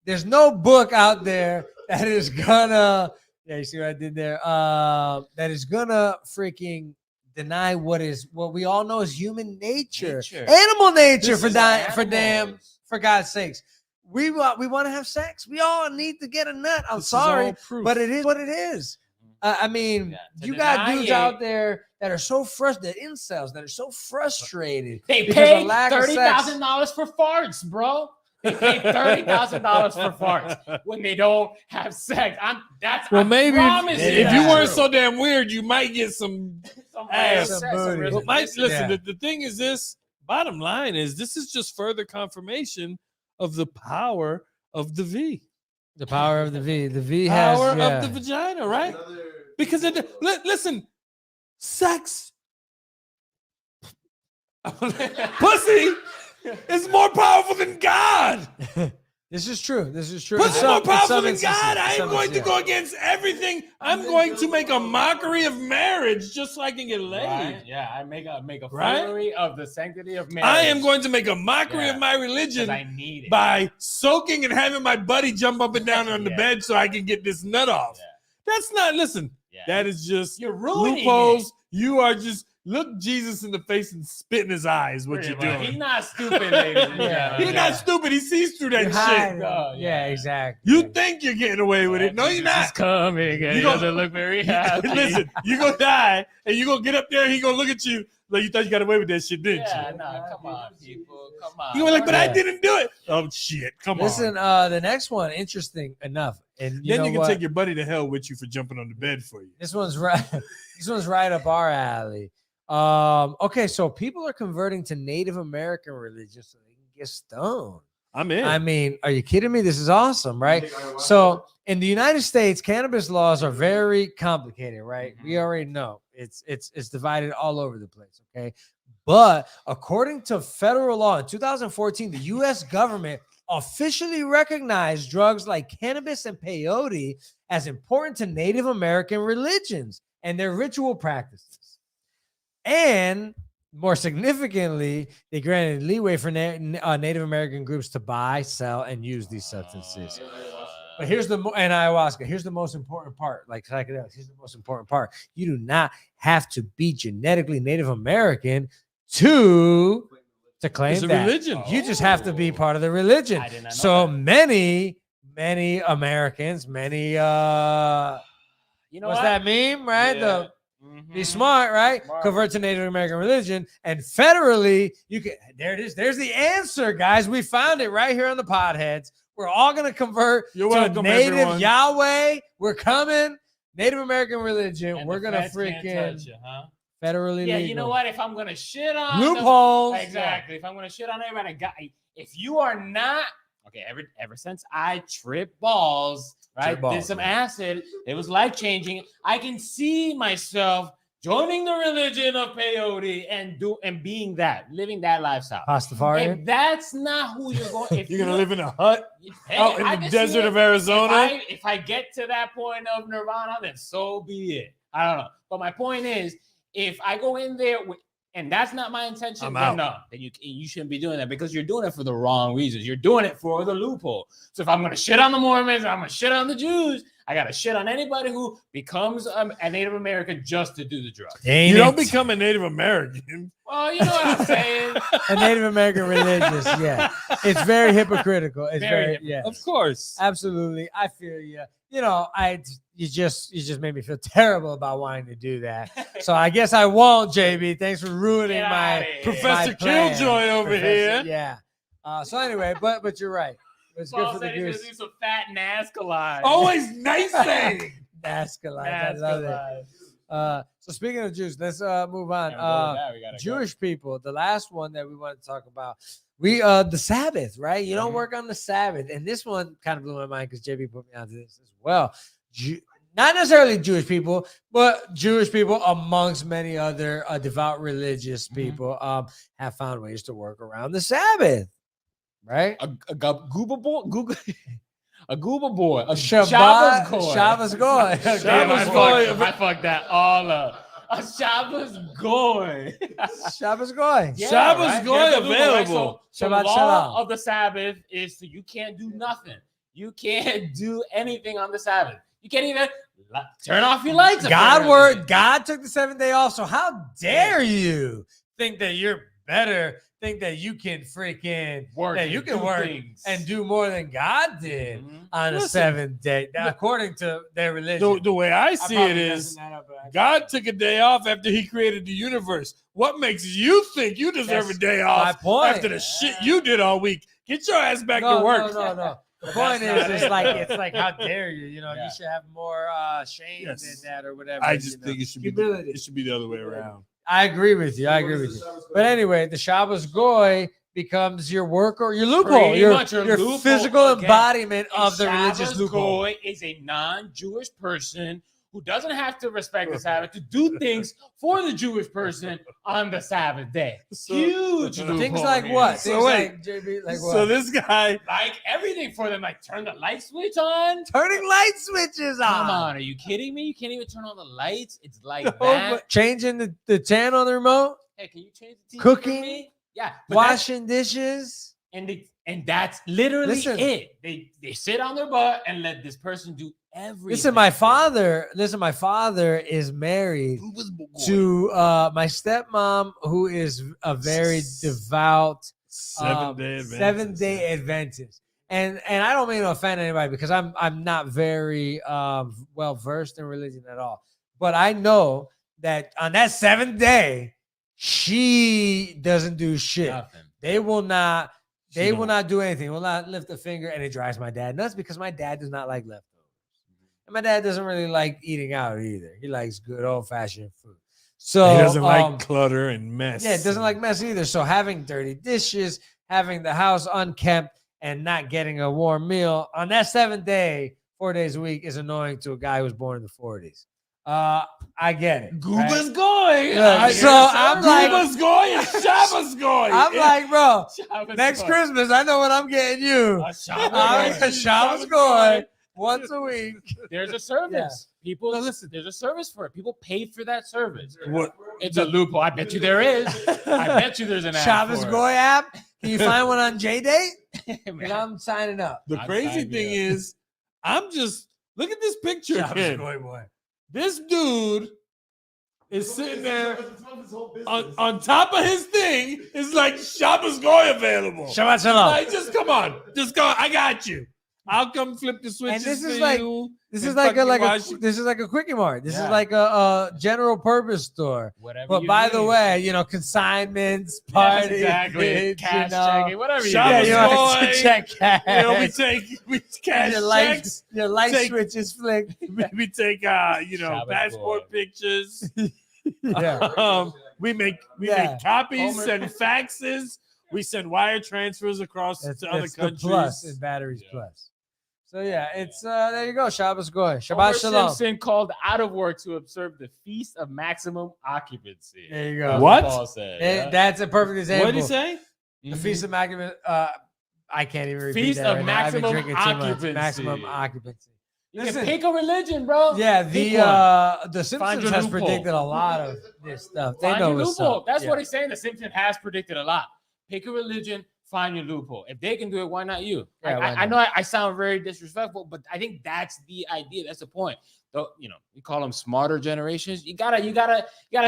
Speaker 6: There's no book out there that is gonna, you see what I did there? That is gonna freaking deny what we all know is human nature. Animal nature, for God's sakes. We want to have sex. We all need to get a nut. I'm sorry, but it is what it is. I mean, you got dudes out there that are so frustrated, incels that are so frustrated.
Speaker 4: They
Speaker 6: because
Speaker 4: pay
Speaker 6: of lack of sex.
Speaker 4: $30,000 for farts, bro. They pay $30,000 for farts when they don't have sex.
Speaker 5: Well, maybe
Speaker 4: promise
Speaker 5: if you weren't so damn weird, you might get some ass.
Speaker 6: Some booty.
Speaker 5: But listen,
Speaker 6: Yeah.
Speaker 5: the thing is this. Bottom line is this is just further confirmation of the power of the V.
Speaker 6: The power of the V. The V has
Speaker 5: Power of the vagina, right? Because listen, sex, pussy is more powerful than God.
Speaker 6: This is true. This is true.
Speaker 5: Pussy's more powerful than
Speaker 6: instances,
Speaker 5: God. I
Speaker 6: in
Speaker 5: am
Speaker 6: some
Speaker 5: going to
Speaker 6: instances,
Speaker 5: go against everything. I'm going to make a mockery of marriage just so I can get laid.
Speaker 4: Right? Yeah, I make a
Speaker 5: Right?
Speaker 4: foolery of the sanctity of marriage.
Speaker 5: I am going to make a mockery of my religion
Speaker 4: 'cause I need it.
Speaker 5: by soaking and having my buddy jump up and down on the bed so I can get this nut off. That's not, listen, that is just
Speaker 4: You're ruining
Speaker 5: loopholes.
Speaker 4: it.
Speaker 5: You are just, look Jesus in the face and spit in his eyes what you're doing.
Speaker 4: He's not stupid, ladies and gentlemen.
Speaker 5: He's not stupid. He sees through that
Speaker 6: You're
Speaker 5: shit.
Speaker 6: hiding.
Speaker 4: Oh,
Speaker 6: yeah, exactly.
Speaker 5: You think you're getting away with it. No, you're not.
Speaker 4: He's coming and he doesn't look very happy.
Speaker 5: Listen, you're going to die and you're going to get up there and he's going to look at you like you thought you got away with that shit, didn't
Speaker 4: Yeah,
Speaker 5: you?
Speaker 4: no, come on, people. Come on.
Speaker 5: You were like, but I
Speaker 6: Yeah.
Speaker 5: didn't do it. Oh, shit. Come
Speaker 6: Listen,
Speaker 5: on.
Speaker 6: the next one, interesting enough. And you
Speaker 5: Then
Speaker 6: know
Speaker 5: you can
Speaker 6: what?
Speaker 5: take your buddy to hell with you for jumping on the bed for you.
Speaker 6: This one's right. This one's right up our alley. Okay, so people are converting to Native American religion so they can get stoned.
Speaker 5: I'm in.
Speaker 6: I mean, are you kidding me? This is awesome, right? So in the United States, cannabis laws are very complicated, right? We already know it's divided all over the place. Okay, but according to federal law in 2014, the U.S. government officially recognized drugs like cannabis and peyote as important to Native American religions and their ritual practices. And more significantly, they granted leeway for Native American groups to buy, sell, and use these substances. But here's and ayahuasca. Here's the most important part. Like psychedelics, here's the most important part. You do not have to be genetically Native American to claim
Speaker 5: It's a
Speaker 6: that.
Speaker 5: religion.
Speaker 6: You just have to be part of the religion.
Speaker 4: I did not know
Speaker 6: So
Speaker 4: that.
Speaker 6: many Americans,
Speaker 4: You know
Speaker 6: what's
Speaker 4: what?
Speaker 6: that meme, right?
Speaker 4: Yeah.
Speaker 6: Be smart, right?
Speaker 4: Smart.
Speaker 6: Convert to Native American religion, and federally, you can. There it is. There's the answer, guys. We found it right here on the Podheads. We're all gonna convert
Speaker 5: You're
Speaker 6: to
Speaker 5: welcome,
Speaker 6: Native
Speaker 5: everyone.
Speaker 6: Yahweh. We're coming. Native American religion.
Speaker 4: And
Speaker 6: We're
Speaker 4: the
Speaker 6: gonna
Speaker 4: feds can't
Speaker 6: freaking
Speaker 4: touch you, huh?
Speaker 6: federally
Speaker 4: Yeah,
Speaker 6: legal.
Speaker 4: you know what? If I'm gonna shit on
Speaker 6: Loopholes.
Speaker 4: exactly. If I'm gonna shit on everybody, if you are not okay, ever since I tripped balls, right?
Speaker 6: Trip balls,
Speaker 4: did some
Speaker 6: man.
Speaker 4: acid. It was life changing. I can see myself joining the religion of peyote and being that, living that lifestyle.
Speaker 6: Pastafarian.
Speaker 4: If that's not who you're going, if
Speaker 5: You're going to live in a hut
Speaker 4: Hey,
Speaker 5: out in
Speaker 4: I
Speaker 5: the
Speaker 4: can see
Speaker 5: desert
Speaker 4: it.
Speaker 5: of Arizona.
Speaker 4: If I get to that point of nirvana, then so be it. I don't know. But my point is, if I go in there and that's not my intention,
Speaker 5: I'm
Speaker 4: then
Speaker 5: out.
Speaker 4: no, then you shouldn't be doing that because you're doing it for the wrong reasons. You're doing it for the loophole. So if I'm gonna shit on the Mormons, I'm gonna shit on the Jews. I gotta shit on anybody who becomes a Native American just to do the drugs.
Speaker 5: You don't become a Native American.
Speaker 4: Well, you know what I'm saying.
Speaker 6: A Native American religious, yeah. It's very hypocritical. It's
Speaker 4: Very
Speaker 6: very, yeah.
Speaker 5: Of course.
Speaker 6: Absolutely. I feel you. You know, you just made me feel terrible about wanting to do that. So I guess I won't, JB. Thanks for ruining
Speaker 4: Get
Speaker 6: my
Speaker 4: outta here.
Speaker 5: Professor
Speaker 6: my plan.
Speaker 5: Killjoy over
Speaker 6: Professor-
Speaker 5: here.
Speaker 6: Yeah. So anyway, but you're right. It's good
Speaker 4: Paul
Speaker 6: for the
Speaker 4: said he's gonna
Speaker 6: goose.
Speaker 4: do some fat Nazca lives.
Speaker 5: Always nice saying.
Speaker 6: Nazca life. I love it. So speaking of Jews, let's move on. Jewish people, the last one that we want to talk about, the Sabbath, right? You don't work on the Sabbath, and this one kind of blew my mind because JB put me onto this as well. Not necessarily Jewish people, but Jewish people amongst many other devout religious people have found ways to work around the Sabbath, right?
Speaker 4: A gooba boy, a
Speaker 6: Shabbos
Speaker 4: goy.
Speaker 6: Shabbos goy.
Speaker 4: Shabbos goy. I fucked that all up. A Shabbos goy.
Speaker 6: Shabbos goy.
Speaker 4: Yeah,
Speaker 5: Shabbos
Speaker 4: right?
Speaker 5: goy
Speaker 4: Here's the rule, right?
Speaker 5: available.
Speaker 4: So the
Speaker 6: Shabbat
Speaker 4: law
Speaker 6: shalom.
Speaker 4: of the Sabbath is that you can't do nothing. You can't do anything on the Sabbath. You can't even turn off your lights.
Speaker 6: God took the 7th day off. So how dare you think that you're better think that you can freaking
Speaker 4: Work
Speaker 6: that
Speaker 4: and
Speaker 6: you can
Speaker 4: do
Speaker 6: work
Speaker 4: things.
Speaker 6: and do more than God did
Speaker 4: Mhm.
Speaker 6: on the
Speaker 5: Listen,
Speaker 6: 7th day, according to their religion.
Speaker 5: The way I see it
Speaker 6: probably
Speaker 5: is,
Speaker 6: messing that up, but I-
Speaker 5: God took a day off after he created the universe. What makes you think you deserve
Speaker 6: That's
Speaker 5: a day
Speaker 6: my
Speaker 5: off
Speaker 6: point.
Speaker 5: after the shit you did all week? Get your ass back
Speaker 6: no,
Speaker 5: to work.
Speaker 6: No. The
Speaker 4: But
Speaker 6: point
Speaker 4: that's
Speaker 6: is,
Speaker 4: not
Speaker 6: it's
Speaker 4: it,
Speaker 6: like
Speaker 4: though.
Speaker 6: how dare you? You know,
Speaker 4: Yeah.
Speaker 6: you should have more shame
Speaker 5: Yes.
Speaker 6: than that or whatever.
Speaker 5: I
Speaker 6: you
Speaker 5: just
Speaker 6: know.
Speaker 5: think it should be
Speaker 6: humility.
Speaker 5: it should be the other way around.
Speaker 6: I agree with you. I agree with you. But anyway, the Shabbos Goy becomes your work or your loophole,
Speaker 4: Pretty
Speaker 6: your,
Speaker 4: much your loophole
Speaker 6: physical
Speaker 4: again.
Speaker 6: embodiment
Speaker 4: A
Speaker 6: of the religious
Speaker 4: Shabbos
Speaker 6: loophole.
Speaker 4: Goy is a non-Jewish person who doesn't have to respect the Sabbath to do things for the Jewish person on the Sabbath day. Huge
Speaker 6: Things
Speaker 4: loophole
Speaker 6: like
Speaker 4: here.
Speaker 6: what?
Speaker 5: So
Speaker 6: Things
Speaker 5: wait.
Speaker 6: like JB, like what?
Speaker 5: So this guy,
Speaker 4: Like everything for them, like turn the light switch on.
Speaker 6: Turning light switches on.
Speaker 4: Come on, are you kidding me? You can't even turn on the lights. It's like
Speaker 6: No,
Speaker 4: that.
Speaker 6: but changing the channel on the remote,
Speaker 4: Hey, can you change the TV
Speaker 6: Cooking,
Speaker 4: for me? Yeah, but that's-
Speaker 6: washing dishes.
Speaker 4: and that's literally
Speaker 6: Listen.
Speaker 4: it. They sit on their butt and let this person do everything.
Speaker 6: Listen, my father is married to my stepmom, who is a very devout Seventh-day Adventist. And I don't mean to offend anybody because I'm not very well versed in religion at all. But I know that on that 7th day, she doesn't do shit.
Speaker 4: Nothing.
Speaker 6: They will not
Speaker 5: She
Speaker 6: will
Speaker 5: don't.
Speaker 6: not do anything. Will not lift a finger, and it drives my dad nuts because my dad does not like leftovers. And my dad doesn't really like eating out either. He likes good old-fashioned food. So
Speaker 5: he doesn't like clutter and mess.
Speaker 6: yeah, it doesn't like mess either. So having dirty dishes, having the house unkempt, and not getting a warm meal on that 7th day, 4 days a week, is annoying to a guy who was born in the 40s. I get it.
Speaker 4: Gooba's
Speaker 6: right?
Speaker 4: going.
Speaker 6: Look, so I'm like,
Speaker 5: Gooba's going and Shabbos going.
Speaker 6: I'm like, bro,
Speaker 4: Shabbos
Speaker 6: next
Speaker 4: Goy.
Speaker 6: Christmas, I know what I'm getting you.
Speaker 4: A Shabbos
Speaker 6: I'm
Speaker 4: Goy.
Speaker 6: a Shabbos Goy once a week.
Speaker 4: There's a service. People listen. There's a service for it. People pay for that service.
Speaker 5: What?
Speaker 4: It's a loophole. I bet you there is. I bet you there's an app
Speaker 6: Shabbos
Speaker 4: for it.
Speaker 6: Goy app. Can you find one on J-Date?
Speaker 4: Man,
Speaker 6: And I'm signing up.
Speaker 5: The
Speaker 4: I'm
Speaker 5: crazy
Speaker 4: fine,
Speaker 5: thing
Speaker 4: yeah.
Speaker 5: is, I'm just look at this picture
Speaker 6: Shabbos
Speaker 5: again.
Speaker 6: Goy boy.
Speaker 5: This dude is sitting there on top of his thing. It's like Shabbos Goy available.
Speaker 6: Shabbat shalom.
Speaker 5: Like, just come on, just go. I got you. I'll come flip the switches
Speaker 6: this is
Speaker 5: for
Speaker 6: like-
Speaker 5: you.
Speaker 6: This
Speaker 5: and
Speaker 6: is like a
Speaker 5: fucking wash you.
Speaker 6: this is like a quickie mart. This
Speaker 4: Yeah.
Speaker 6: is like a general purpose store.
Speaker 4: Whatever.
Speaker 6: But
Speaker 4: you
Speaker 6: by the
Speaker 4: need.
Speaker 6: way, you know, consignments,
Speaker 4: Yes,
Speaker 6: parties,
Speaker 4: exactly.
Speaker 6: you
Speaker 4: Cash
Speaker 6: know.
Speaker 4: checking, whatever you
Speaker 5: Shabbos
Speaker 6: Yeah,
Speaker 4: need.
Speaker 6: you know,
Speaker 5: Goy.
Speaker 6: to check cash.
Speaker 5: You know, we cash
Speaker 6: your light,
Speaker 5: checks.
Speaker 6: your light
Speaker 5: take-
Speaker 6: switches flick.
Speaker 5: We take
Speaker 4: Shabbos
Speaker 5: passport
Speaker 4: Goy.
Speaker 5: pictures.
Speaker 6: Yeah.
Speaker 5: We make
Speaker 6: Yeah.
Speaker 5: copies,
Speaker 4: Homer-
Speaker 5: send faxes, we send wire transfers across
Speaker 6: That's,
Speaker 5: to other
Speaker 6: that's the
Speaker 5: countries.
Speaker 6: plus in batteries plus. So yeah, it's there you go. Shabbos Goy.
Speaker 4: Homer
Speaker 6: Shabbat shalom.
Speaker 4: Simpson called out of work to observe the feast of maximum occupancy.
Speaker 6: There you
Speaker 4: That's
Speaker 6: go.
Speaker 5: What?
Speaker 4: Paul said.
Speaker 6: Eh,
Speaker 4: yeah.
Speaker 6: that's a perfect example.
Speaker 5: What did he say?
Speaker 6: The Feast of Maximum. I can't even repeat
Speaker 4: Feast
Speaker 6: that
Speaker 4: of
Speaker 6: right now. I've been
Speaker 4: maximum
Speaker 6: drinking too much.
Speaker 4: occupancy.
Speaker 6: Maximum occupancy.
Speaker 4: You
Speaker 6: Listen.
Speaker 4: can pick a religion, bro.
Speaker 6: Yeah,
Speaker 4: Pick one.
Speaker 6: the
Speaker 4: Find
Speaker 6: Simpsons
Speaker 4: your
Speaker 6: has
Speaker 4: loophole.
Speaker 6: predicted a lot of this stuff. They
Speaker 4: Find
Speaker 6: know
Speaker 4: your
Speaker 6: what's
Speaker 4: loophole.
Speaker 6: up.
Speaker 4: That's
Speaker 6: Yeah.
Speaker 4: what he's saying. The Simpsons has predicted a lot. Pick a religion, find your loophole. If they can do it, why not you?
Speaker 6: Yeah, why
Speaker 4: I
Speaker 6: not?
Speaker 4: know I sound very disrespectful, but I think that's the idea. That's the point. Though, you know, we call them smarter generations. You gotta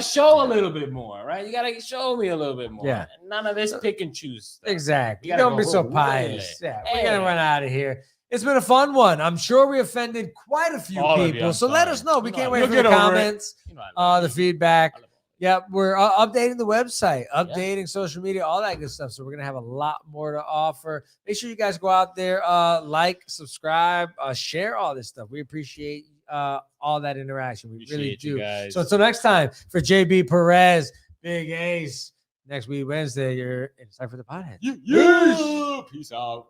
Speaker 4: show a little bit more, right? You gotta show me a little bit more.
Speaker 6: Yeah.
Speaker 4: None of this pick and choose stuff.
Speaker 6: Exactly.
Speaker 4: You gotta
Speaker 6: Don't be
Speaker 4: go,
Speaker 6: so
Speaker 4: "Oh,
Speaker 6: pious.
Speaker 4: really?"
Speaker 6: Yeah, we're gonna
Speaker 4: Hey.
Speaker 6: run out of here. It's been a fun one. I'm sure we offended quite a few
Speaker 4: All of you,
Speaker 6: people.
Speaker 4: I'm
Speaker 6: So let
Speaker 4: sorry.
Speaker 6: us know. We
Speaker 4: You know
Speaker 6: can't
Speaker 4: I
Speaker 6: wait
Speaker 4: love
Speaker 6: for
Speaker 4: it.
Speaker 6: the
Speaker 4: You'll get over it.
Speaker 6: comments,
Speaker 4: You know, I love
Speaker 6: the
Speaker 4: it.
Speaker 6: feedback.
Speaker 4: I love it.
Speaker 6: Yeah, we're updating the website, updating social media, all that good stuff. So we're gonna have a lot more to offer. Make sure you guys go out there, like, subscribe, share all this stuff. We appreciate all that interaction. We really
Speaker 4: Appreciate you
Speaker 6: do.
Speaker 4: guys.
Speaker 6: So until next time, for JB Perez, Big Ace. Next week Wednesday, it's time for the Podheads.
Speaker 4: Yeah. Peace out.